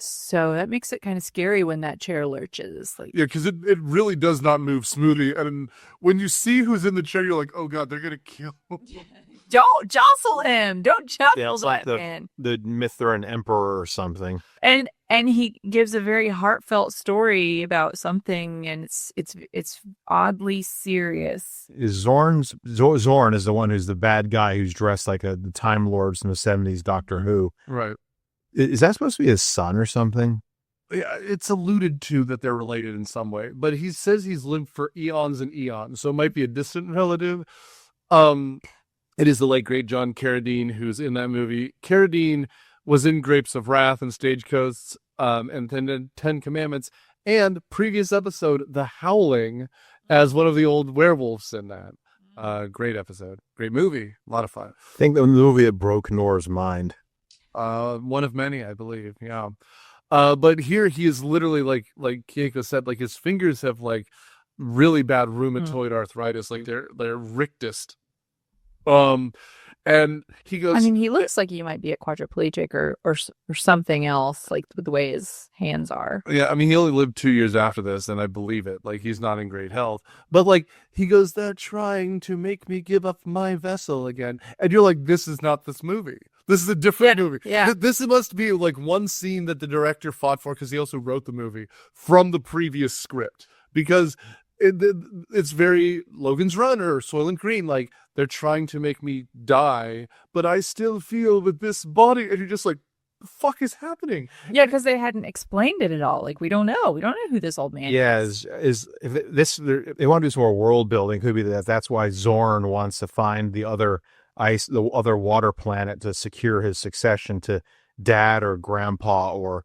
So that makes it kind of scary when that chair lurches. Like, Yeah, because it really does not move smoothly. And when you see who's in the chair, you're like, oh, God, they're going to kill him. don't jostle him. Don't jostle It's like that man. the Mithrin emperor or something. And he gives a very heartfelt story about something, and it's oddly serious. Zorn is the one who's the bad guy who's dressed like the Time Lords in the 70s Doctor Who. Right. Is that supposed to be his son or something? Yeah, it's alluded to that they're related in some way, but he says he's lived for eons and eons, so it might be a distant relative. It is the late great John Carradine who's in that movie. Carradine was in Grapes of Wrath and Stagecoach, and then Ten Commandments, and previous episode, The Howling, as one of the old werewolves in that. Great episode, great movie, a lot of fun. I think the movie that broke Nora's mind. One of many, I believe. Yeah. But here he is literally like Keiko said, like his fingers have like really bad rheumatoid arthritis, like they're rictus. And he goes, I mean, he looks like he might be a quadriplegic or something else, like with the way his hands are. Yeah, I mean, he only lived 2 years after this, and I believe it. Like, he's not in great health. But, like, he goes, they're trying to make me give up my vessel again. And you're like, this is not this movie. This is a different movie. Yeah. This must be, like, one scene that the director fought for, because he also wrote the movie, from the previous script. Because it's very Logan's Run or Soylent Green. Like, they're trying to make me die, but I still feel with this body. And you're just like, the fuck is happening? Yeah, because they hadn't explained it at all. Like, we don't know. We don't know who this old man is. They want to do some more world building. Could be that's why Zorn wants to find the other water planet to secure his succession to dad or grandpa or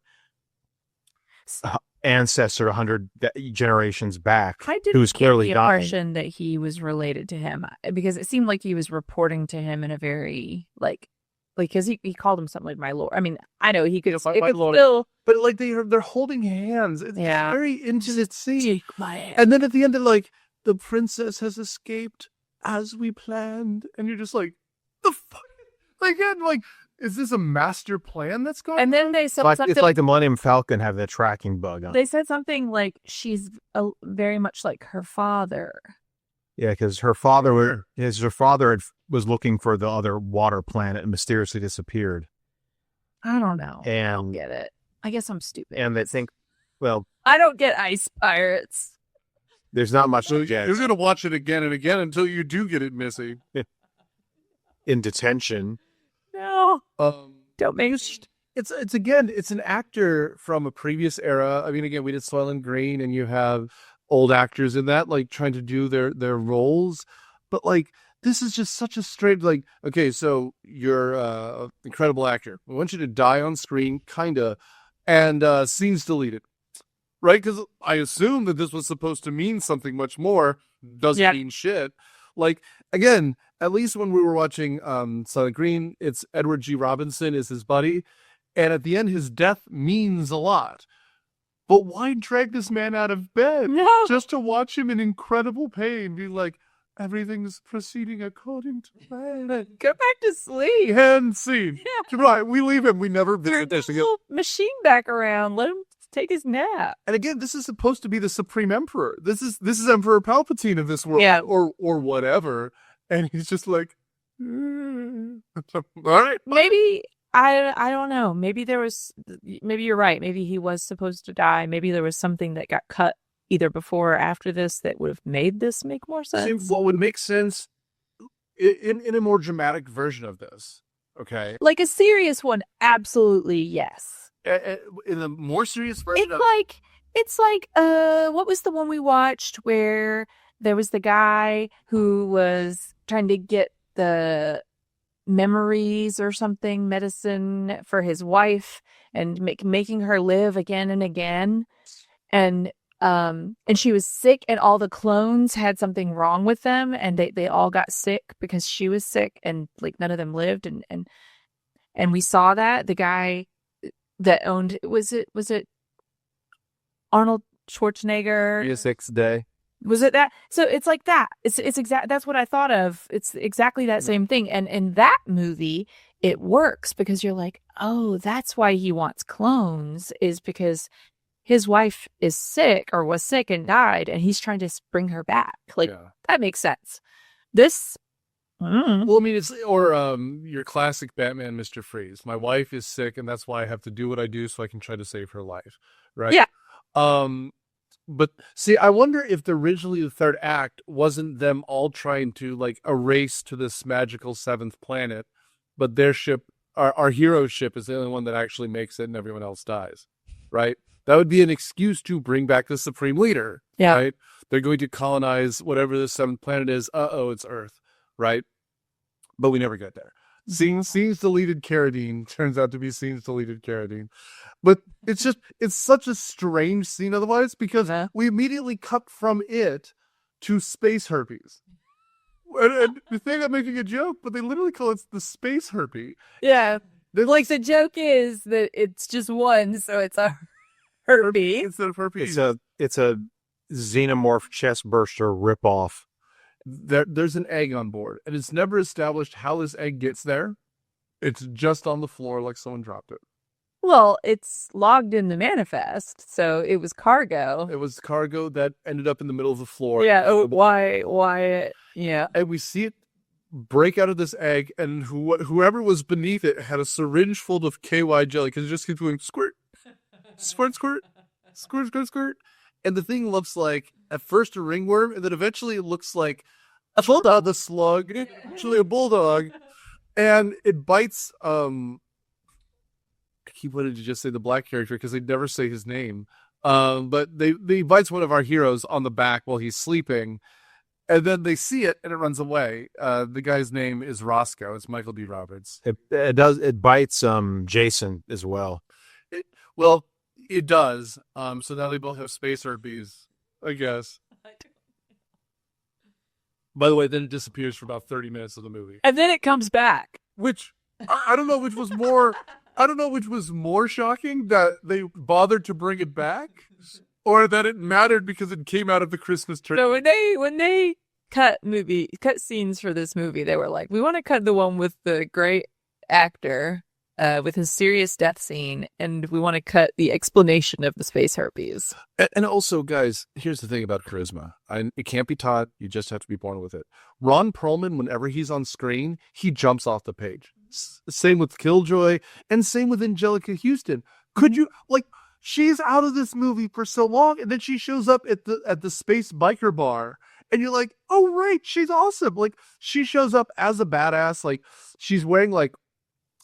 ancestor 100 generations back. I didn't who's clearly get the dying. impression that he was related to him, because it seemed like he was reporting to him in a very like because he called him something like my lord. I mean, I know he could, my lord. still, But like they're holding hands. It's Yeah. very intimate scene. take my hand. And then at the end, they're like, the princess has escaped as we planned, and you're just like, the fuck? Again, like, is this a master plan that's going? And then they said something. It's like the Millennium Falcon have the tracking bug on. They said something like she's very much like her father. Yeah, because her father was looking for the other water planet and mysteriously disappeared. I don't know. I don't And get it. I guess I'm stupid. and they think, well, I don't get ice pirates. there's not much So to get you're gonna watch it again and again until you do get it, Missy. in detention. No, don't make It's an actor from a previous era. I mean, again, we did Soylent Green, and you have old actors in that, like, trying to do their roles. But, like, this is just such a straight, like, okay, so you're an incredible actor. We want you to die on screen, kind of, and scenes deleted. Right? Because I assume that this was supposed to mean something much more. Doesn't mean shit. Like, again, at least when we were watching Soylent Green, it's Edward G. Robinson is his buddy. And at the end, his death means a lot. But why drag this man out of bed? No. Just to watch him in incredible pain, be like, everything's proceeding according to plan. Go back to sleep. End scene. Yeah. Right, we leave him. We never Turn visit the this again. little machine back around. Let him take his nap. And again, this is supposed to be the Supreme Emperor. This is Emperor Palpatine of this world, Yeah. or whatever. And he's just like, all right. Maybe I don't know. Maybe you're right. Maybe he was supposed to die. Maybe there was something that got cut either before or after this that would have made this make more See, sense. what would make sense in a more dramatic version of this? Okay, Like a serious one, absolutely yes. in a more serious version It's like what was the one we watched where there was the guy who was trying to get the memories or something, medicine for his wife, and making her live again and again. And she was sick, and all the clones had something wrong with them, and they all got sick because she was sick, and like none of them lived. And we saw that the guy that owned, was it Arnold Schwarzenegger? 6 day. Was it that? So it's like that. It's exact. That's what I thought of. It's exactly that same thing. And in that movie, it works because you're like, oh, that's why he wants clones, is because his wife is sick or was sick and died, and he's trying to bring her back. Like, that makes sense. This, well, I mean, it's, or your classic Batman, Mr. Freeze. My wife is sick, and that's why I have to do what I do so I can try to save her life. Right? Yeah. But see, I wonder if originally the third act wasn't them all trying to like erase to this magical seventh planet, but their ship, our hero ship, is the only one that actually makes it, and everyone else dies. Right? That would be an excuse to bring back the Supreme Leader. Yeah. Right? They're going to colonize whatever the seventh planet is. It's Earth. Right? But we never get there. Scenes deleted Carradine turns out to be scenes deleted Carradine. But it's such a strange scene otherwise, because we immediately cut from it to space herpes. And the thing, I'm making a joke, but they literally call it the space herpes. Yeah. Like, the joke is that it's just one, so it's a herpes. Instead of herpes. It's a xenomorph chest burster ripoff. There's an egg on board, and it's never established how this egg gets there. It's just on the floor like someone dropped it. Well, it's logged in the manifest, so it was cargo. It was cargo that ended up in the middle of the floor. Yeah. Oh, why? Yeah. And we see it break out of this egg, and whoever was beneath it had a syringe full of KY jelly, because it just keeps going squirt, squirt, squirt, squirt, squirt, squirt. And the thing looks like, at first, a ringworm, and then eventually it looks like a bulldog, the slug, actually a bulldog. And it bites, I keep wanting to just say the black character because they never say his name. But they bites one of our heroes on the back while he's sleeping. And then they see it, and it runs away. The guy's name is Roscoe. It's Michael B. Roberts. It bites Jason as well. It does. So now they both have space herpes, I guess. By the way, then it disappears for about 30 minutes of the movie. And then it comes back. Which, I don't know which was more, shocking, that they bothered to bring it back, or that it mattered because it came out of the Christmas tree. So when they cut scenes for this movie, they were like, we want to cut the one with the great actor, with his serious death scene, and we want to cut the explanation of the space herpes. And also, guys, here's the thing about charisma. It can't be taught. You just have to be born with it. Ron Perlman, whenever he's on screen, he jumps off the page. Same with Killjoy, and same with Anjelica Huston. Could you, like, she's out of this movie for so long, and then she shows up at the space biker bar, and you're like, oh, right, she's awesome. Like, she shows up as a badass. Like, she's wearing, like,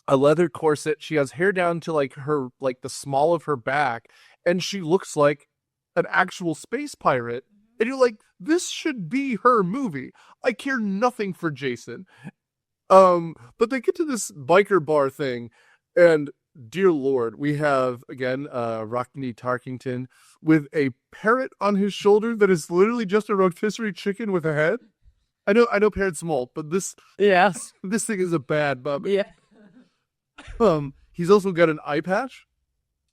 a leather corset. She has hair down to like the small of her back, and she looks like an actual space pirate. And you're like, this should be her movie. I care nothing for Jason. But they get to this biker bar thing, and dear Lord, we have again Rockney Tarkington with a parrot on his shoulder that is literally just a rotisserie chicken with a head. I know parrots molt, but this thing is a bad bub. Yeah. He's also got an eye patch.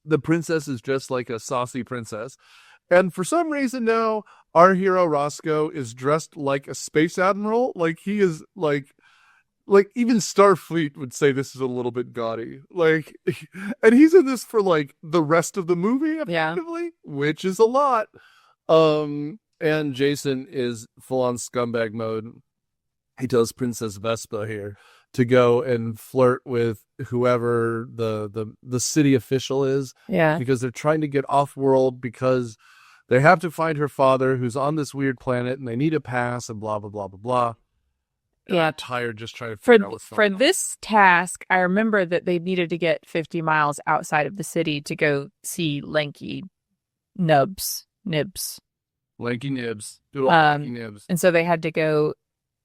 The princess is just like a saucy princess. And for some reason now, our hero Roscoe is dressed like a space admiral. Like, he is like even Starfleet would say this is a little bit gaudy. Like, and he's in this for like the rest of the movie, effectively, which is a lot. And Jason is full on scumbag mode. He tells Princess Vespa here to go and flirt with whoever the city official is. Yeah. Because they're trying to get off world, because they have to find her father, who's on this weird planet, and they need a pass, and blah, blah, blah, blah, blah. And I'm tired just trying to figure out what's going on. For this task, I remember that they needed to get 50 miles outside of the city to go see Lanky Nibs. Lanky Nibs. Lanky Nibs. And so they had to go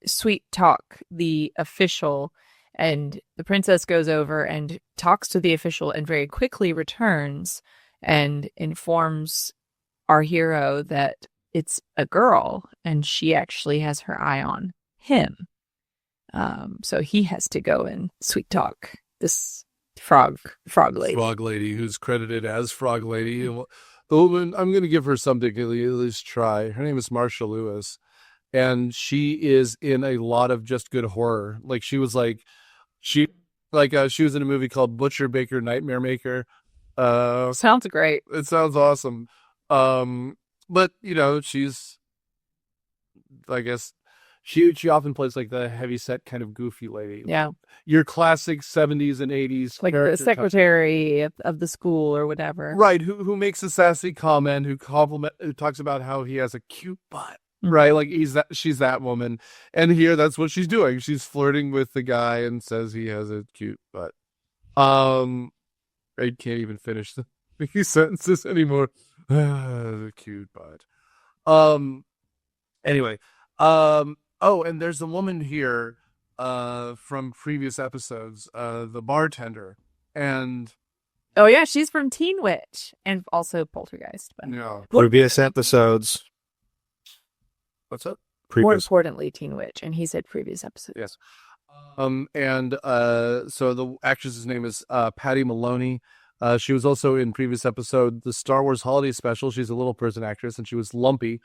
sweet talk the official, And the princess goes over and talks to the official and very quickly returns and informs our hero that it's a girl and she actually has her eye on him. So he has to go and sweet talk this frog lady. Frog lady, who's credited as Frog Lady. The woman, I'm going to give her something to at least try. Her name is Marsha Lewis, and she is in a lot of just good horror. Like she was she was in a movie called Butcher Baker Nightmare Maker. Sounds great. It sounds awesome. But you know, she's, I guess, she often plays like the heavyset kind of goofy lady. Yeah. Your classic 70s and 80s. Like the secretary of the school or whatever. Right. Who makes a sassy comment, who talks about how he has a cute butt. Right. Like she's that woman. And here that's what she's doing. She's flirting with the guy and says he has a cute butt. I can't even finish the sentences anymore. The cute butt. Anyway. Oh, and there's a woman here from previous episodes, the bartender. And oh yeah, she's from Teen Witch and also Poltergeist. But yeah. Previous episodes. What's up? more importantly, Teen Witch, and he said previous episodes. Yes. And so the actress's name is Patty Maloney. She was also in previous episode, the Star Wars Holiday Special. She's a little person actress, and she was Lumpy.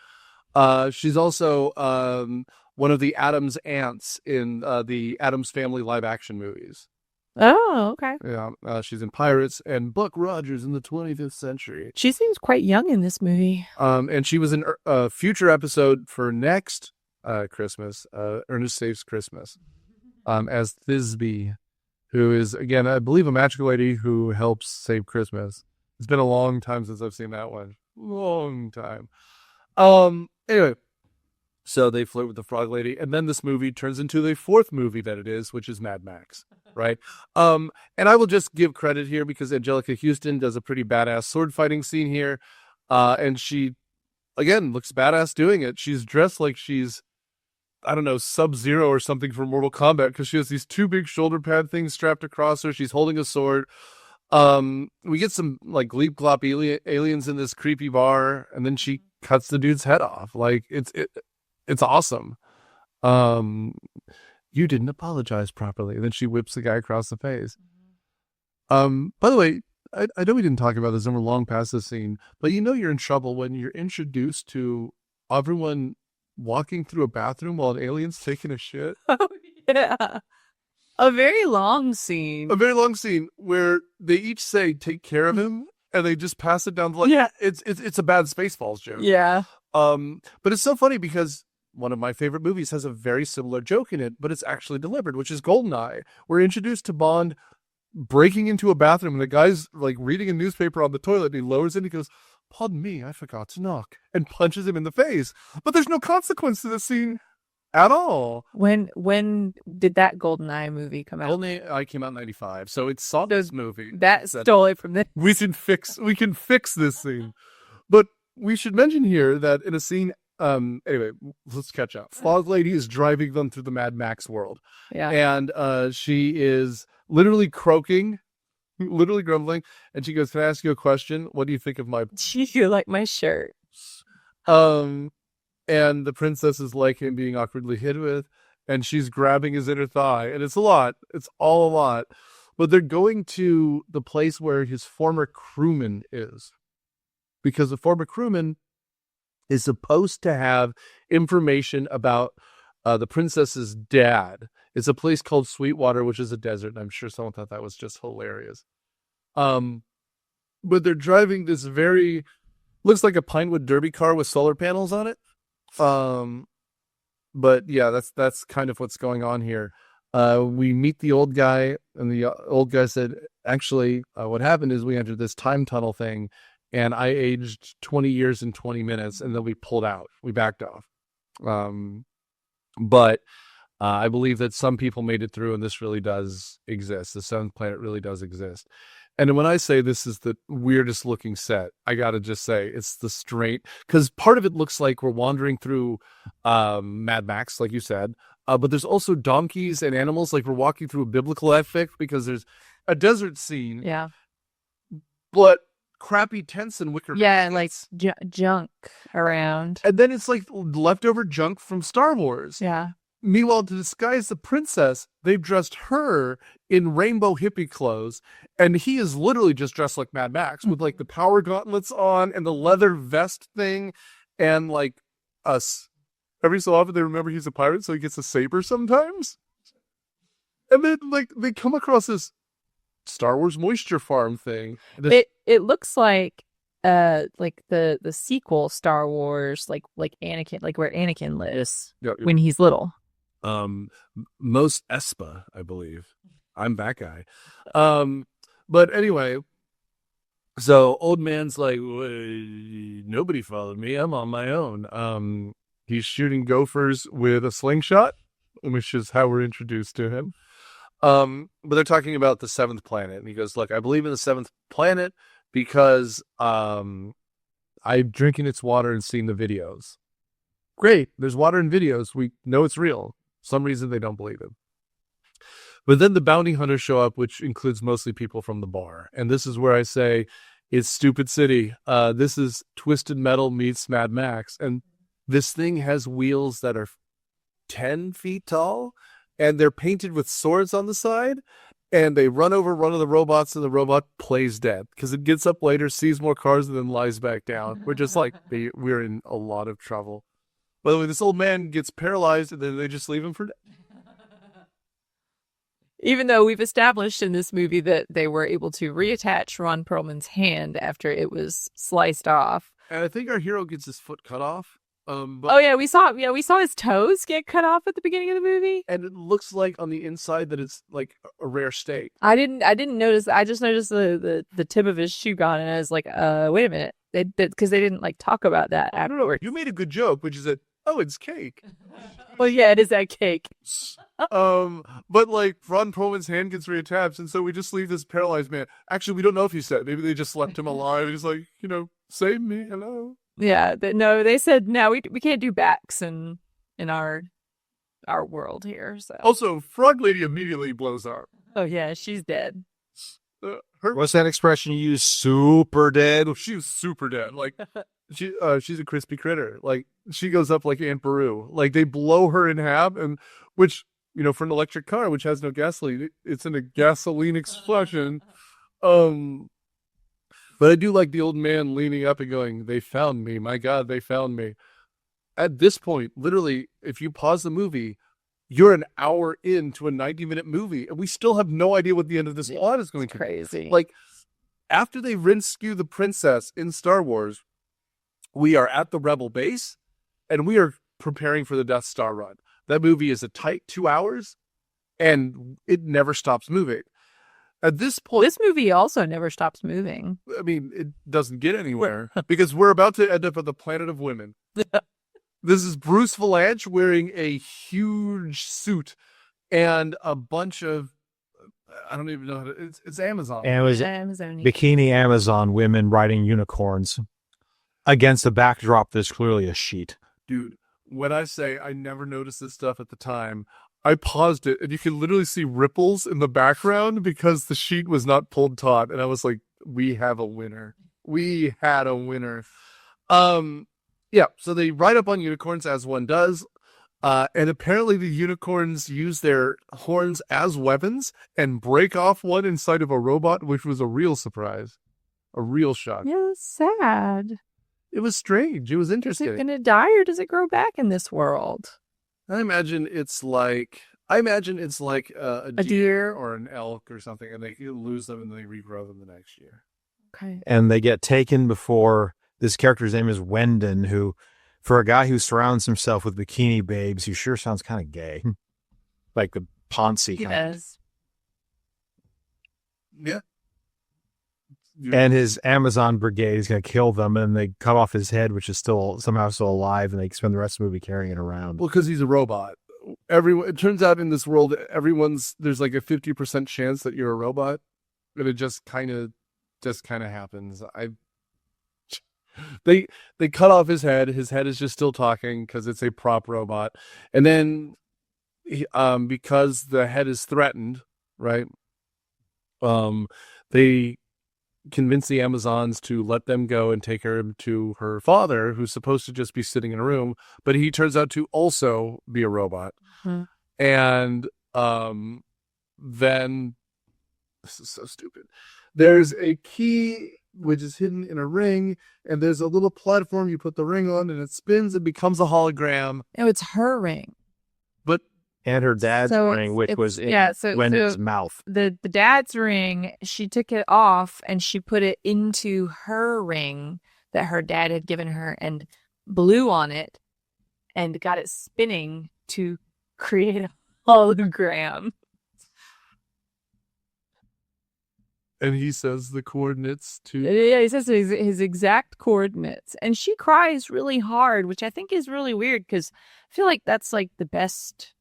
She's also one of the Addams aunts in the Addams Family live action movies. Oh, okay. Yeah, she's in Pirates and Buck Rogers in the 25th Century. She seems quite young in this movie. And she was in a future episode for next Christmas, Ernest Saves Christmas, as Thisbe, who is, again, I believe, a magical lady who helps save Christmas. It's been a long time since I've seen that one. Long time. Anyway, so they flirt with the frog lady, and then this movie turns into the fourth movie that it is, which is Mad Max, right? And I will just give credit here because Anjelica Huston does a pretty badass sword fighting scene here, and she, again, looks badass doing it. She's dressed like she's, I don't know, Sub-Zero or something from Mortal Kombat, because she has these two big shoulder pad things strapped across her. She's holding a sword. We get some like Gleep Glop aliens in this creepy bar, and then she cuts the dude's head off. Like it's awesome. You didn't apologize properly. And then she whips the guy across the face. By the way, I know we didn't talk about this and we're long past this scene, but you know you're in trouble when you're introduced to everyone walking through a bathroom while an alien's taking a shit. Oh yeah. A very long scene. A very long scene where they each say, take care of him, and they just pass it down the line. Yeah. It's a bad Spaceballs joke. Yeah. But it's so funny because one of my favorite movies has a very similar joke in it, but it's actually delivered, which is GoldenEye. We're introduced to Bond breaking into a bathroom, and the guy's like reading a newspaper on the toilet, and he lowers it and he goes, "Pardon me, I forgot to knock," and punches him in the face. But there's no consequence to the scene at all. When did that GoldenEye movie come out? GoldenEye came out in 95, so it saw this movie. That stole it from this. We can fix this scene. But we should mention here that in a scene, anyway, let's catch up. Frog Lady is driving them through the Mad Max world. Yeah. And she is literally croaking, literally grumbling, and she goes, "Can I ask you a question? What do you think of my..." You like my shirt. And the princess is like him being awkwardly hit with, and she's grabbing his inner thigh. And it's a lot. It's all a lot. But they're going to the place where his former crewman is. Because the former crewman is supposed to have information about the princess's dad. It's a place called Sweetwater, which is a desert. And I'm sure someone thought that was just hilarious. But they're driving this very... looks like a Pinewood Derby car with solar panels on it. But yeah, that's kind of what's going on here. We meet the old guy, and the old guy said, actually, what happened is we entered this time tunnel thing, and I aged 20 years in 20 minutes, and then we pulled out. We backed off. But I believe that some people made it through, and this really does exist. The seventh planet really does exist. And when I say this is the weirdest looking set, I got to just say it's the straight, because part of it looks like we're wandering through Mad Max, like you said. But there's also donkeys and animals. Like we're walking through a biblical epic because there's a desert scene. Yeah. But crappy tents and wicker. Yeah, and like junk around. And then it's like leftover junk from Star Wars. Yeah. Meanwhile, to disguise the princess, they've dressed her in rainbow hippie clothes, and he is literally just dressed like Mad Max with like the power gauntlets on and the leather vest thing, and like us. Every so often they remember he's a pirate, so he gets a saber sometimes. And then like they come across this Star Wars moisture farm thing. It looks like the sequel Star Wars, like Anakin, like where Anakin lives when he's little. Mos Espa, I believe. I'm that guy. But anyway, so old man's like, nobody followed me. I'm on my own. He's shooting gophers with a slingshot, which is how we're introduced to him. But they're talking about the seventh planet, and he goes, look, I believe in the seventh planet because I've drinking its water and seen the videos. Great, there's water in videos. We know it's real. Some reason they don't believe him. But then the bounty hunters show up, which includes mostly people from the bar. And this is where I say it's Stupid City. This is Twisted Metal meets Mad Max. And this thing has wheels that are 10 feet tall, and they're painted with swords on the side. And they run over one of the robots, and the robot plays dead because it gets up later, sees more cars, and then lies back down. We're just like, we're in a lot of trouble. By the way, this old man gets paralyzed, and then they just leave him for dead. Even though we've established in this movie that they were able to reattach Ron Perlman's hand after it was sliced off. And I think our hero gets his foot cut off. But we saw his toes get cut off at the beginning of the movie. And it looks like on the inside that it's like a rare steak. I didn't notice. I just noticed the tip of his shoe gone, and I was like, wait a minute, because they didn't like talk about that afterwards. You made a good joke, which is that, oh, it's cake. Well, yeah, it is that cake. But like Ron Perlman's hand gets reattached, and so we just leave this paralyzed man. Actually, we don't know if he's dead. Maybe they just left him alive. He's like, save me, hello. Yeah, no, they said no. We can't do backs in our world here. So also, Frog Lady immediately blows up. Oh yeah, she's dead. What's that expression you use? Super dead. Oh, she was super dead. Like she's a crispy critter. Like she goes up like Aunt Beru. Like they blow her in half, and which for an electric car which has no gasoline, it's in a gasoline explosion. But I do like the old man leaning up and going, they found me. My God, they found me. At this point, literally, if you pause the movie, you're an hour into a 90-minute movie, and we still have no idea what the end of this plot is going to be. Crazy. Like, after they rescue the princess in Star Wars, we are at the Rebel base, and we are preparing for the Death Star run. That movie is a tight 2 hours, and it never stops moving. At this point, this movie also never stops moving. I mean, it doesn't get anywhere because we're about to end up on the planet of women. This is Bruce Vilanch wearing a huge suit and a bunch of, I don't even know how to, it's Amazon. Amazon. Bikini Amazon women riding unicorns against a backdrop that's clearly a sheet. Dude, when I say I never noticed this stuff at the time, I paused it, and you can literally see ripples in the background because the sheet was not pulled taut. And I was like, we have a winner. We had a winner. Yeah, so they ride up on unicorns, as one does. And apparently the unicorns use their horns as weapons and break off one inside of a robot, which was a real surprise. A real shock. Yeah, it's sad. It was strange. It was interesting. Is it going to die, or does it grow back in this world? I imagine it's like a deer or an elk or something, and they lose them and they regrow them the next year. Okay. And they get taken before this character's name is Wendon, who, for a guy who surrounds himself with bikini babes, he sure sounds kind of gay. Like the Ponzi kind. Yes. Yeah. And his Amazon brigade is going to kill them, and they cut off his head, which is somehow still alive, and they spend the rest of the movie carrying it around. Well, because he's a robot. It turns out in this world, there's like a 50% chance that you're a robot, and it just kind of happens. They cut off his head. His head is just still talking because it's a prop robot, and then because the head is threatened, right? They convince the Amazons to let them go and take her to her father, who's supposed to just be sitting in a room, but he turns out to also be a robot. Mm-hmm. And then, this is so stupid. There's a key which is hidden in a ring, and there's a little platform you put the ring on, and it spins and becomes a hologram. No, it's her ring. But And her dad's ring, which was in Gwen's mouth. The dad's ring, she took it off and she put it into her ring that her dad had given her and blew on it and got it spinning to create a hologram. And he says the coordinates to... Yeah, he says his exact coordinates. And she cries really hard, which I think is really weird because I feel like that's like the best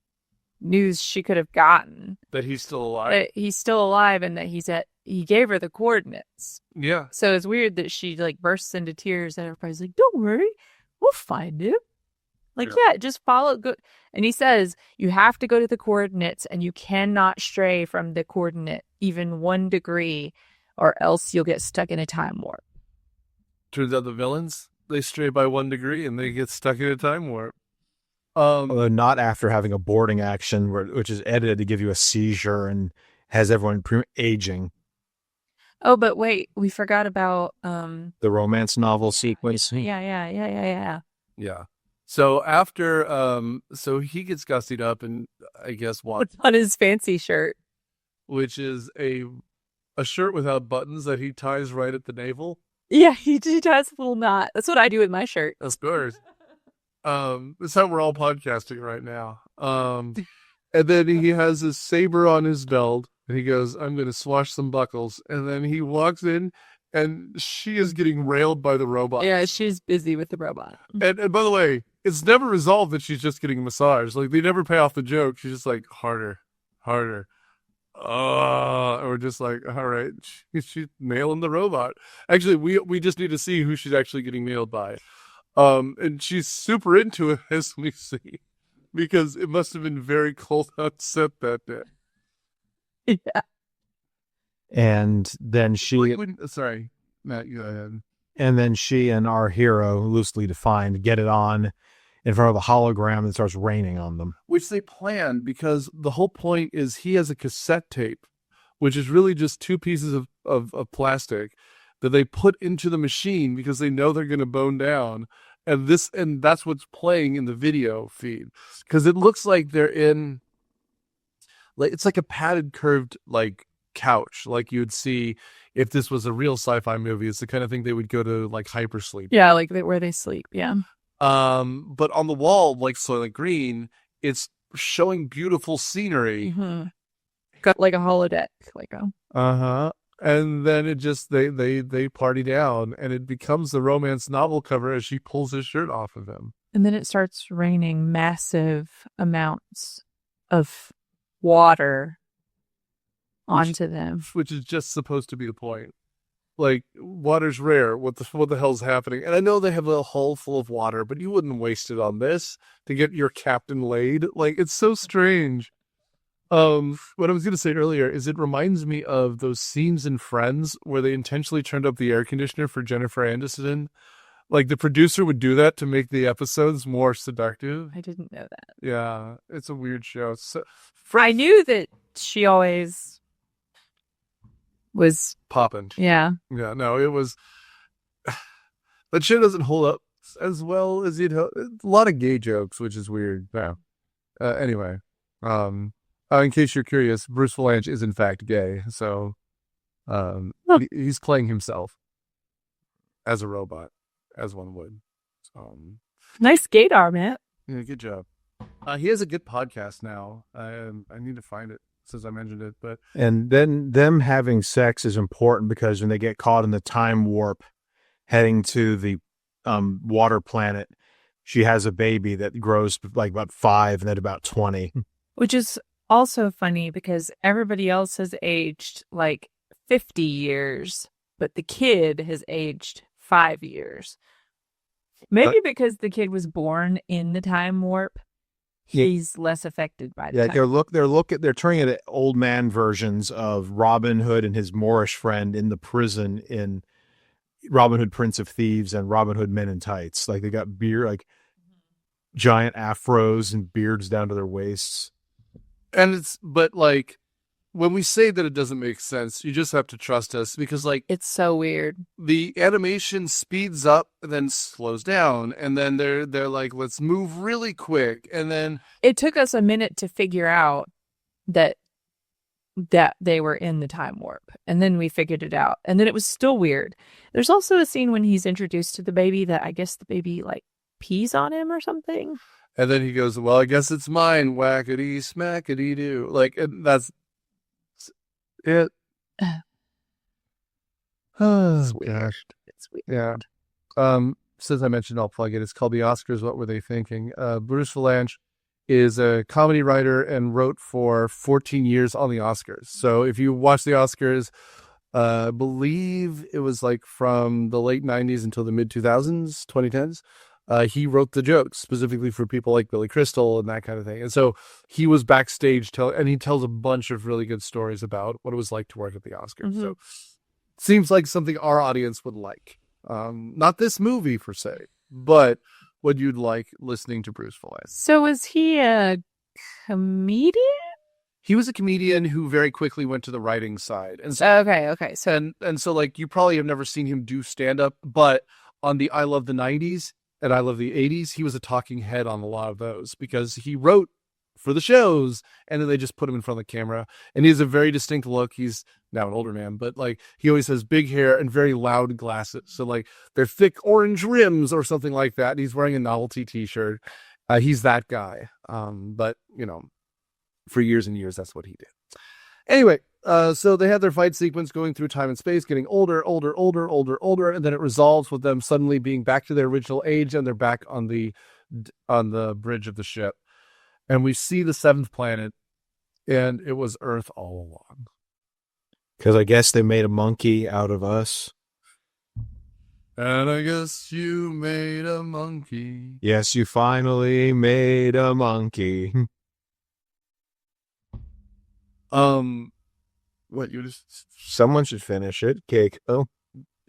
news she could have gotten. That he's still alive. That he's still alive and that he gave her the coordinates. Yeah. So it's weird that she like bursts into tears and everybody's like, don't worry, we'll find him. Like, yeah, just follow. Go. And he says, you have to go to the coordinates and you cannot stray from the coordinate even 1 degree or else you'll get stuck in a time warp. Turns out the villains, they stray by 1 degree and they get stuck in a time warp. Although not after having a boarding action, which is edited to give you a seizure and has everyone aging. Oh, but wait, we forgot about... the romance novel sequence. Yeah. Yeah. So after, so he gets gussied up and I guess what's on his fancy shirt, which is a shirt without buttons that he ties right at the navel. Yeah, he ties a little knot. That's what I do with my shirt. Of course. That's how we're all podcasting right now. And then he has his saber on his belt and he goes, I'm going to swash some buckles. And then he walks in and she is getting railed by the robot. Yeah, she's busy with the robot. And by the way, it's never resolved that she's just getting a massage. Like, they never pay off the joke. She's just like, harder. Or just like, all right, she's nailing the robot. Actually, we just need to see who she's actually getting nailed by. And she's super into it, as we see, because it must have been very cold outside that day. Yeah. And then sorry, Matt, you go ahead. And then she and our hero, loosely defined, get it on in front of a hologram and starts raining on them. Which they planned because the whole point is he has a cassette tape, which is really just 2 pieces of plastic that they put into the machine because they know they're going to bone down. And that's what's playing in the video feed. Because it looks like they're in, like, it's like a padded, curved, like, couch, like you would see if this was a real sci-fi movie. It's the kind of thing they would go to, like, hypersleep. Yeah, like where they sleep. Yeah. But on the wall, like Soylent Green, it's showing beautiful scenery. Mm-hmm. Got like a holodeck, like a. And then it just they party down, and it becomes the romance novel cover as she pulls his shirt off of him. And then it starts raining massive amounts of water onto them, which is just supposed to be the point. Like, water's rare. What the hell's happening? And I know they have a hull full of water, but you wouldn't waste it on this to get your captain laid. Like, it's so strange. What I was going to say earlier is it reminds me of those scenes in Friends where they intentionally turned up the air conditioner for Jennifer Aniston. Like, the producer would do that to make the episodes more seductive. I didn't know that. Yeah, it's a weird show. So, I knew that she always was popping. Yeah. Yeah, no, it was. That show doesn't hold up as well as you'd hope. A lot of gay jokes, which is weird. No. Anyway, in case you're curious, Bruce Vilanch is in fact gay, so he's playing himself as a robot, as one would. Nice gaydar, Matt. Yeah, good job. He has a good podcast now. I need to find it since I mentioned it, but and then them having sex is important because when they get caught in the time warp, heading to the water planet, she has a baby that grows like about 5 and then about 20, which is also funny because everybody else has aged like 50 years, but the kid has aged 5 years. Maybe because the kid was born in the time warp. he's less affected by the Yeah, time. they're turning it at old man versions of Robin Hood and his Moorish friend in the prison in Robin Hood Prince of Thieves and Robin Hood Men in Tights. Like they got beard, like giant afros and beards down to their waists. But like, when we say that it doesn't make sense, you just have to trust us because, like, It's so weird. the animation speeds up and then slows down, and then they're like, let's move really quick, and then It took us a minute to figure out that they were in the time warp, and then we figured it out, and then it was still weird. There's also a scene when he's introduced to the baby that I guess the baby like pees on him or something. and then he goes, well, I guess it's mine, whackity smackity do, like, and that's it. It's weird. It's weird. Yeah. Since I mentioned, I'll plug it. It's called The Oscars. What Were They Thinking? Bruce Vilanch is a comedy writer and wrote for 14 years on the Oscars. So if you watch the Oscars, I believe it was like from the late 90s until the mid 2000s, 2010s. He wrote the jokes specifically for people like Billy Crystal and that kind of thing. And so he was backstage and he tells a bunch of really good stories about what it was like to work at the Oscars. Mhm. So seems like something our audience would like. Not this movie per se, but what you'd like listening to Bruce Vilanch. So was he a comedian? He was a comedian who very quickly went to the writing side. And so, Okay. So and so like you probably have never seen him do stand up, but on the I Love the 90s and I Love the 80s, he was a talking head on a lot of those because he wrote for the shows and then they just put him in front of the camera, and he has a very distinct look. He's now an older man, but like he always has big hair and very loud glasses. So like they're thick orange rims or something like that. And he's wearing a novelty t-shirt. He's that guy. But you know, for years and years, that's what he did. Anyway, so they had their fight sequence going through time and space, getting older, and then it resolves with them suddenly being back to their original age, and they're back on the bridge of the ship. And we see the seventh planet, and it was Earth all along. Because I guess they made a monkey out of us. And I guess you made a monkey. Yes, you finally made a monkey. What you just? Someone should finish it. Keiko.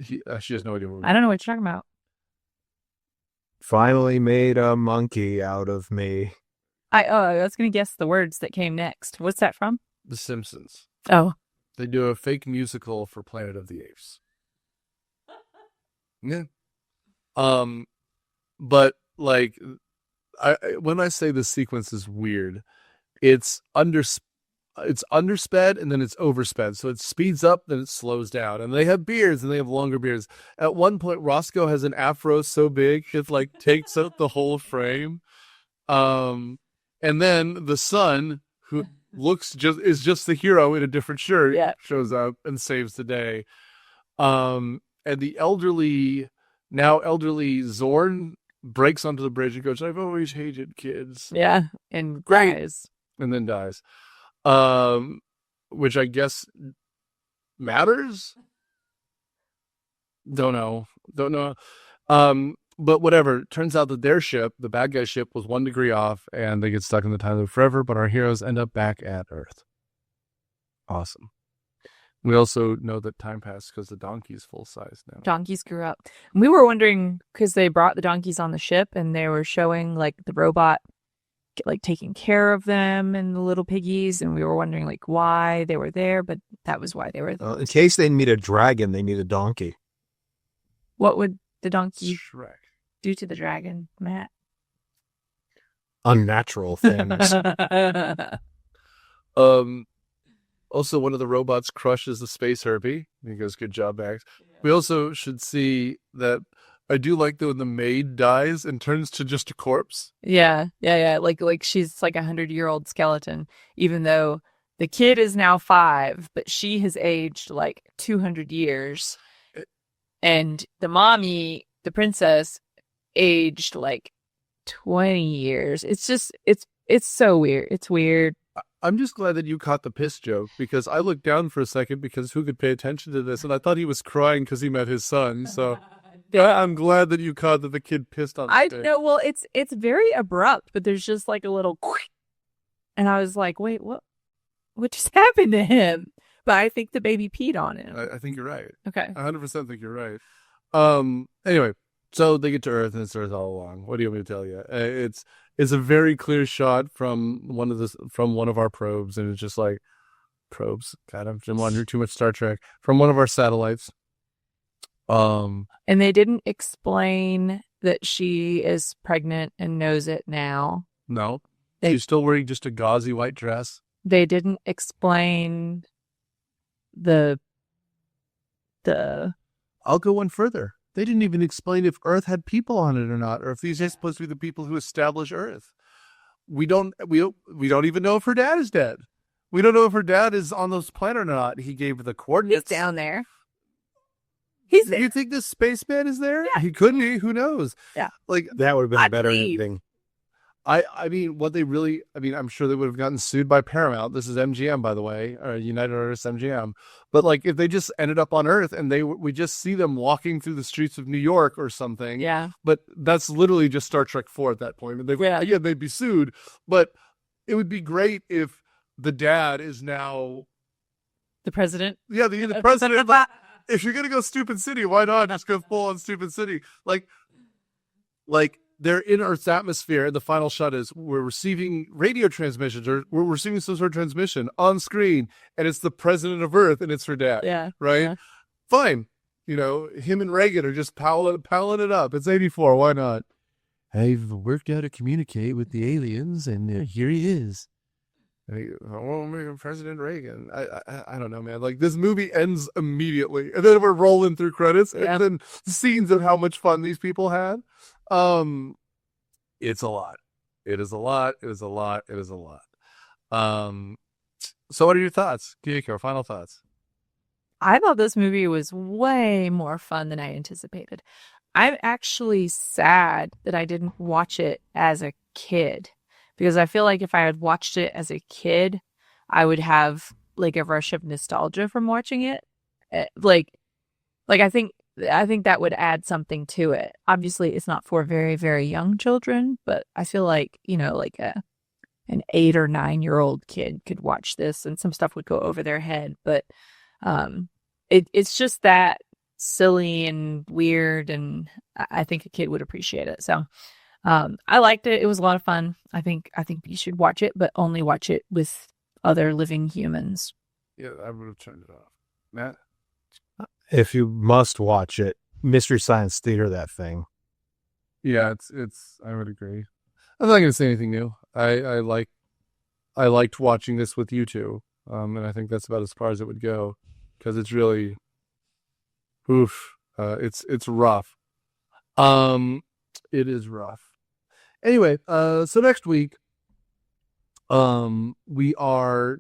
She has no idea. I don't know what you're talking about. Finally made a monkey out of me. I was gonna guess the words that came next. What's that from? The Simpsons. Oh, They do a fake musical for Planet of the Apes. Yeah. But like, when I say this sequence is weird, it's undersped and then it's oversped. So it speeds up, then it slows down. And they have beards and they have longer beards. At one point, Roscoe has an afro so big it like takes out the whole frame. And then the son, who is just the hero in a different shirt, shows up and saves the day. And the now elderly Zorn breaks onto the bridge and goes, "I've always hated kids." yeah, and guys. And then dies. Which I guess matters. Don't know. But whatever. Turns out that their ship, the bad guy's ship, was 1 degree off, and they get stuck in the time loop forever. But our heroes end up back at Earth. Awesome. We also know that time passed because the donkey's full size now. Donkeys grew up. We were wondering because they brought the donkeys on the ship, and they were showing like the robot like taking care of them and the little piggies, and we were wondering like why they were there, but that was why they were there. In case they meet a dragon, they need a donkey. What would the donkey Shrek. do to the dragon, Matt? Unnatural things. Also, one of the robots crushes the space herpes. He goes, "Good job, Max." We also should see that I do like that when the maid dies and turns to just a corpse. Yeah. Like she's like 100-year-old skeleton, even though the kid is now 5, but she has aged like 200 years. And the mommy, the princess, aged like 20 years. It's just, it's so weird. It's weird. I'm just glad that you caught the piss joke, because I looked down for a second because who could pay attention to this? And I thought he was crying because he met his son. So I'm glad that you caught that the kid pissed on the I stick. know. Well, it's very abrupt, but there's just like a little, and I was like, wait, what just happened to him? But I think the baby peed on him. I think you're right. Okay. 100% think you're right. Anyway, so they get to Earth and it's Earth all along. What do you want me to tell you? It's a very clear shot from one of our probes, and it's just like probes. God, I'm wondering too much Star Trek. From one of our satellites. And they didn't explain that she is pregnant and knows it now. No, she's still wearing just a gauzy white dress. They didn't explain the. I'll go one further. They didn't even explain if Earth had people on it or not, or if these are supposed to be the people who establish Earth. We don't even know if her dad is dead. We don't know if her dad is on this planet or not. He gave the coordinates. He's down there. He's there. You think this spaceman is there? Yeah. He couldn't be. Who knows? Yeah. Like, That would have been a better believe. ending. I mean, I'm sure they would have gotten sued by Paramount. This is MGM, by the way, or United Artists MGM. But like, if they just ended up on Earth and we just see them walking through the streets of New York or something. Yeah. But that's literally just Star Trek 4 at that point. And they'd be sued. But it would be great if the dad is now The president. the president. If you're gonna go Stupid City, why not just go full on Stupid City? Like they're in Earth's atmosphere, and the final shot is we're receiving radio transmissions, or we're receiving some sort of transmission on screen, and it's the president of Earth, and it's her dad. Yeah. Right? Yeah. Fine. Him and Reagan are just palling it up. It's 84. Why not? I've worked out how to communicate with the aliens, and here he is. I won't make President Reagan. I don't know, man. Like, this movie ends immediately, and then we're rolling through credits, and then scenes of how much fun these people had. It's a lot. It is a lot. It is a lot. It is a lot. So what are your thoughts, Keiko? Final thoughts? I thought this movie was way more fun than I anticipated. I'm actually sad that I didn't watch it as a kid, because I feel like if I had watched it as a kid, I would have like a rush of nostalgia from watching it. Like I think that would add something to it. Obviously, it's not for very, very young children, but I feel like, like an 8 or 9-year-old kid could watch this and some stuff would go over their head. But it's just that silly and weird, and I think a kid would appreciate it. So I liked it. It was a lot of fun. I think you should watch it, but only watch it with other living humans. Yeah, I would have turned it off. Matt? If you must watch it, Mystery Science Theater, that thing. Yeah, it's. I would agree. I'm not going to say anything new. I liked watching this with you two, and I think that's about as far as it would go, because it's really, it's rough. It is rough. Anyway, so next week, we are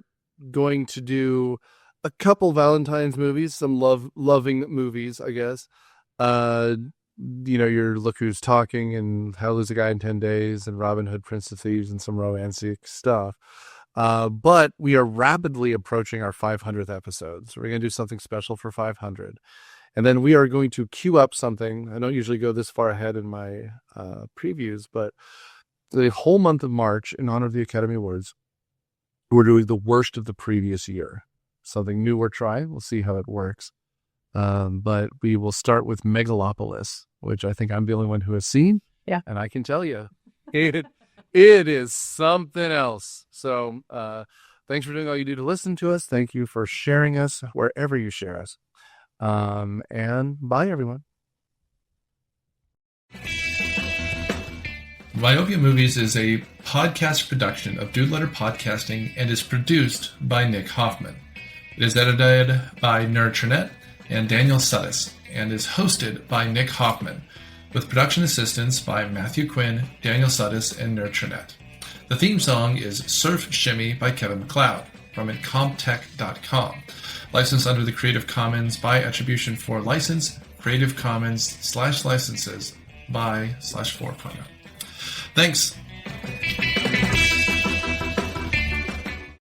going to do a couple Valentine's movies, some loving movies, I guess. Your Look Who's Talking and How to Lose a Guy in 10 Days and Robin Hood, Prince of Thieves, and some romantic stuff. But we are rapidly approaching our 500th episode. So we're going to do something special for 500. And then we are going to queue up something. I don't usually go this far ahead in my previews, but the whole month of March, in honor of the Academy Awards, we're doing the worst of the previous year. Something new we're trying. We'll see how it works. But we will start with Megalopolis, which I think I'm the only one who has seen. Yeah. And I can tell you, it is something else. So thanks for doing all you do to listen to us. Thank you for sharing us wherever you share us. And bye, everyone. Myopia Movies is a podcast production of Dude Letter Podcasting and is produced by Nick Hoffman. It is edited by Nerd Trinette and Daniel Sudis and is hosted by Nick Hoffman, with production assistance by Matthew Quinn, Daniel Sudis, and Nerd Trinette. The theme song is Surf Shimmy by Kevin MacLeod from incomptech.com. Licensed under the Creative Commons by Attribution for License, Creative Commons /licenses by /4.0. Thanks.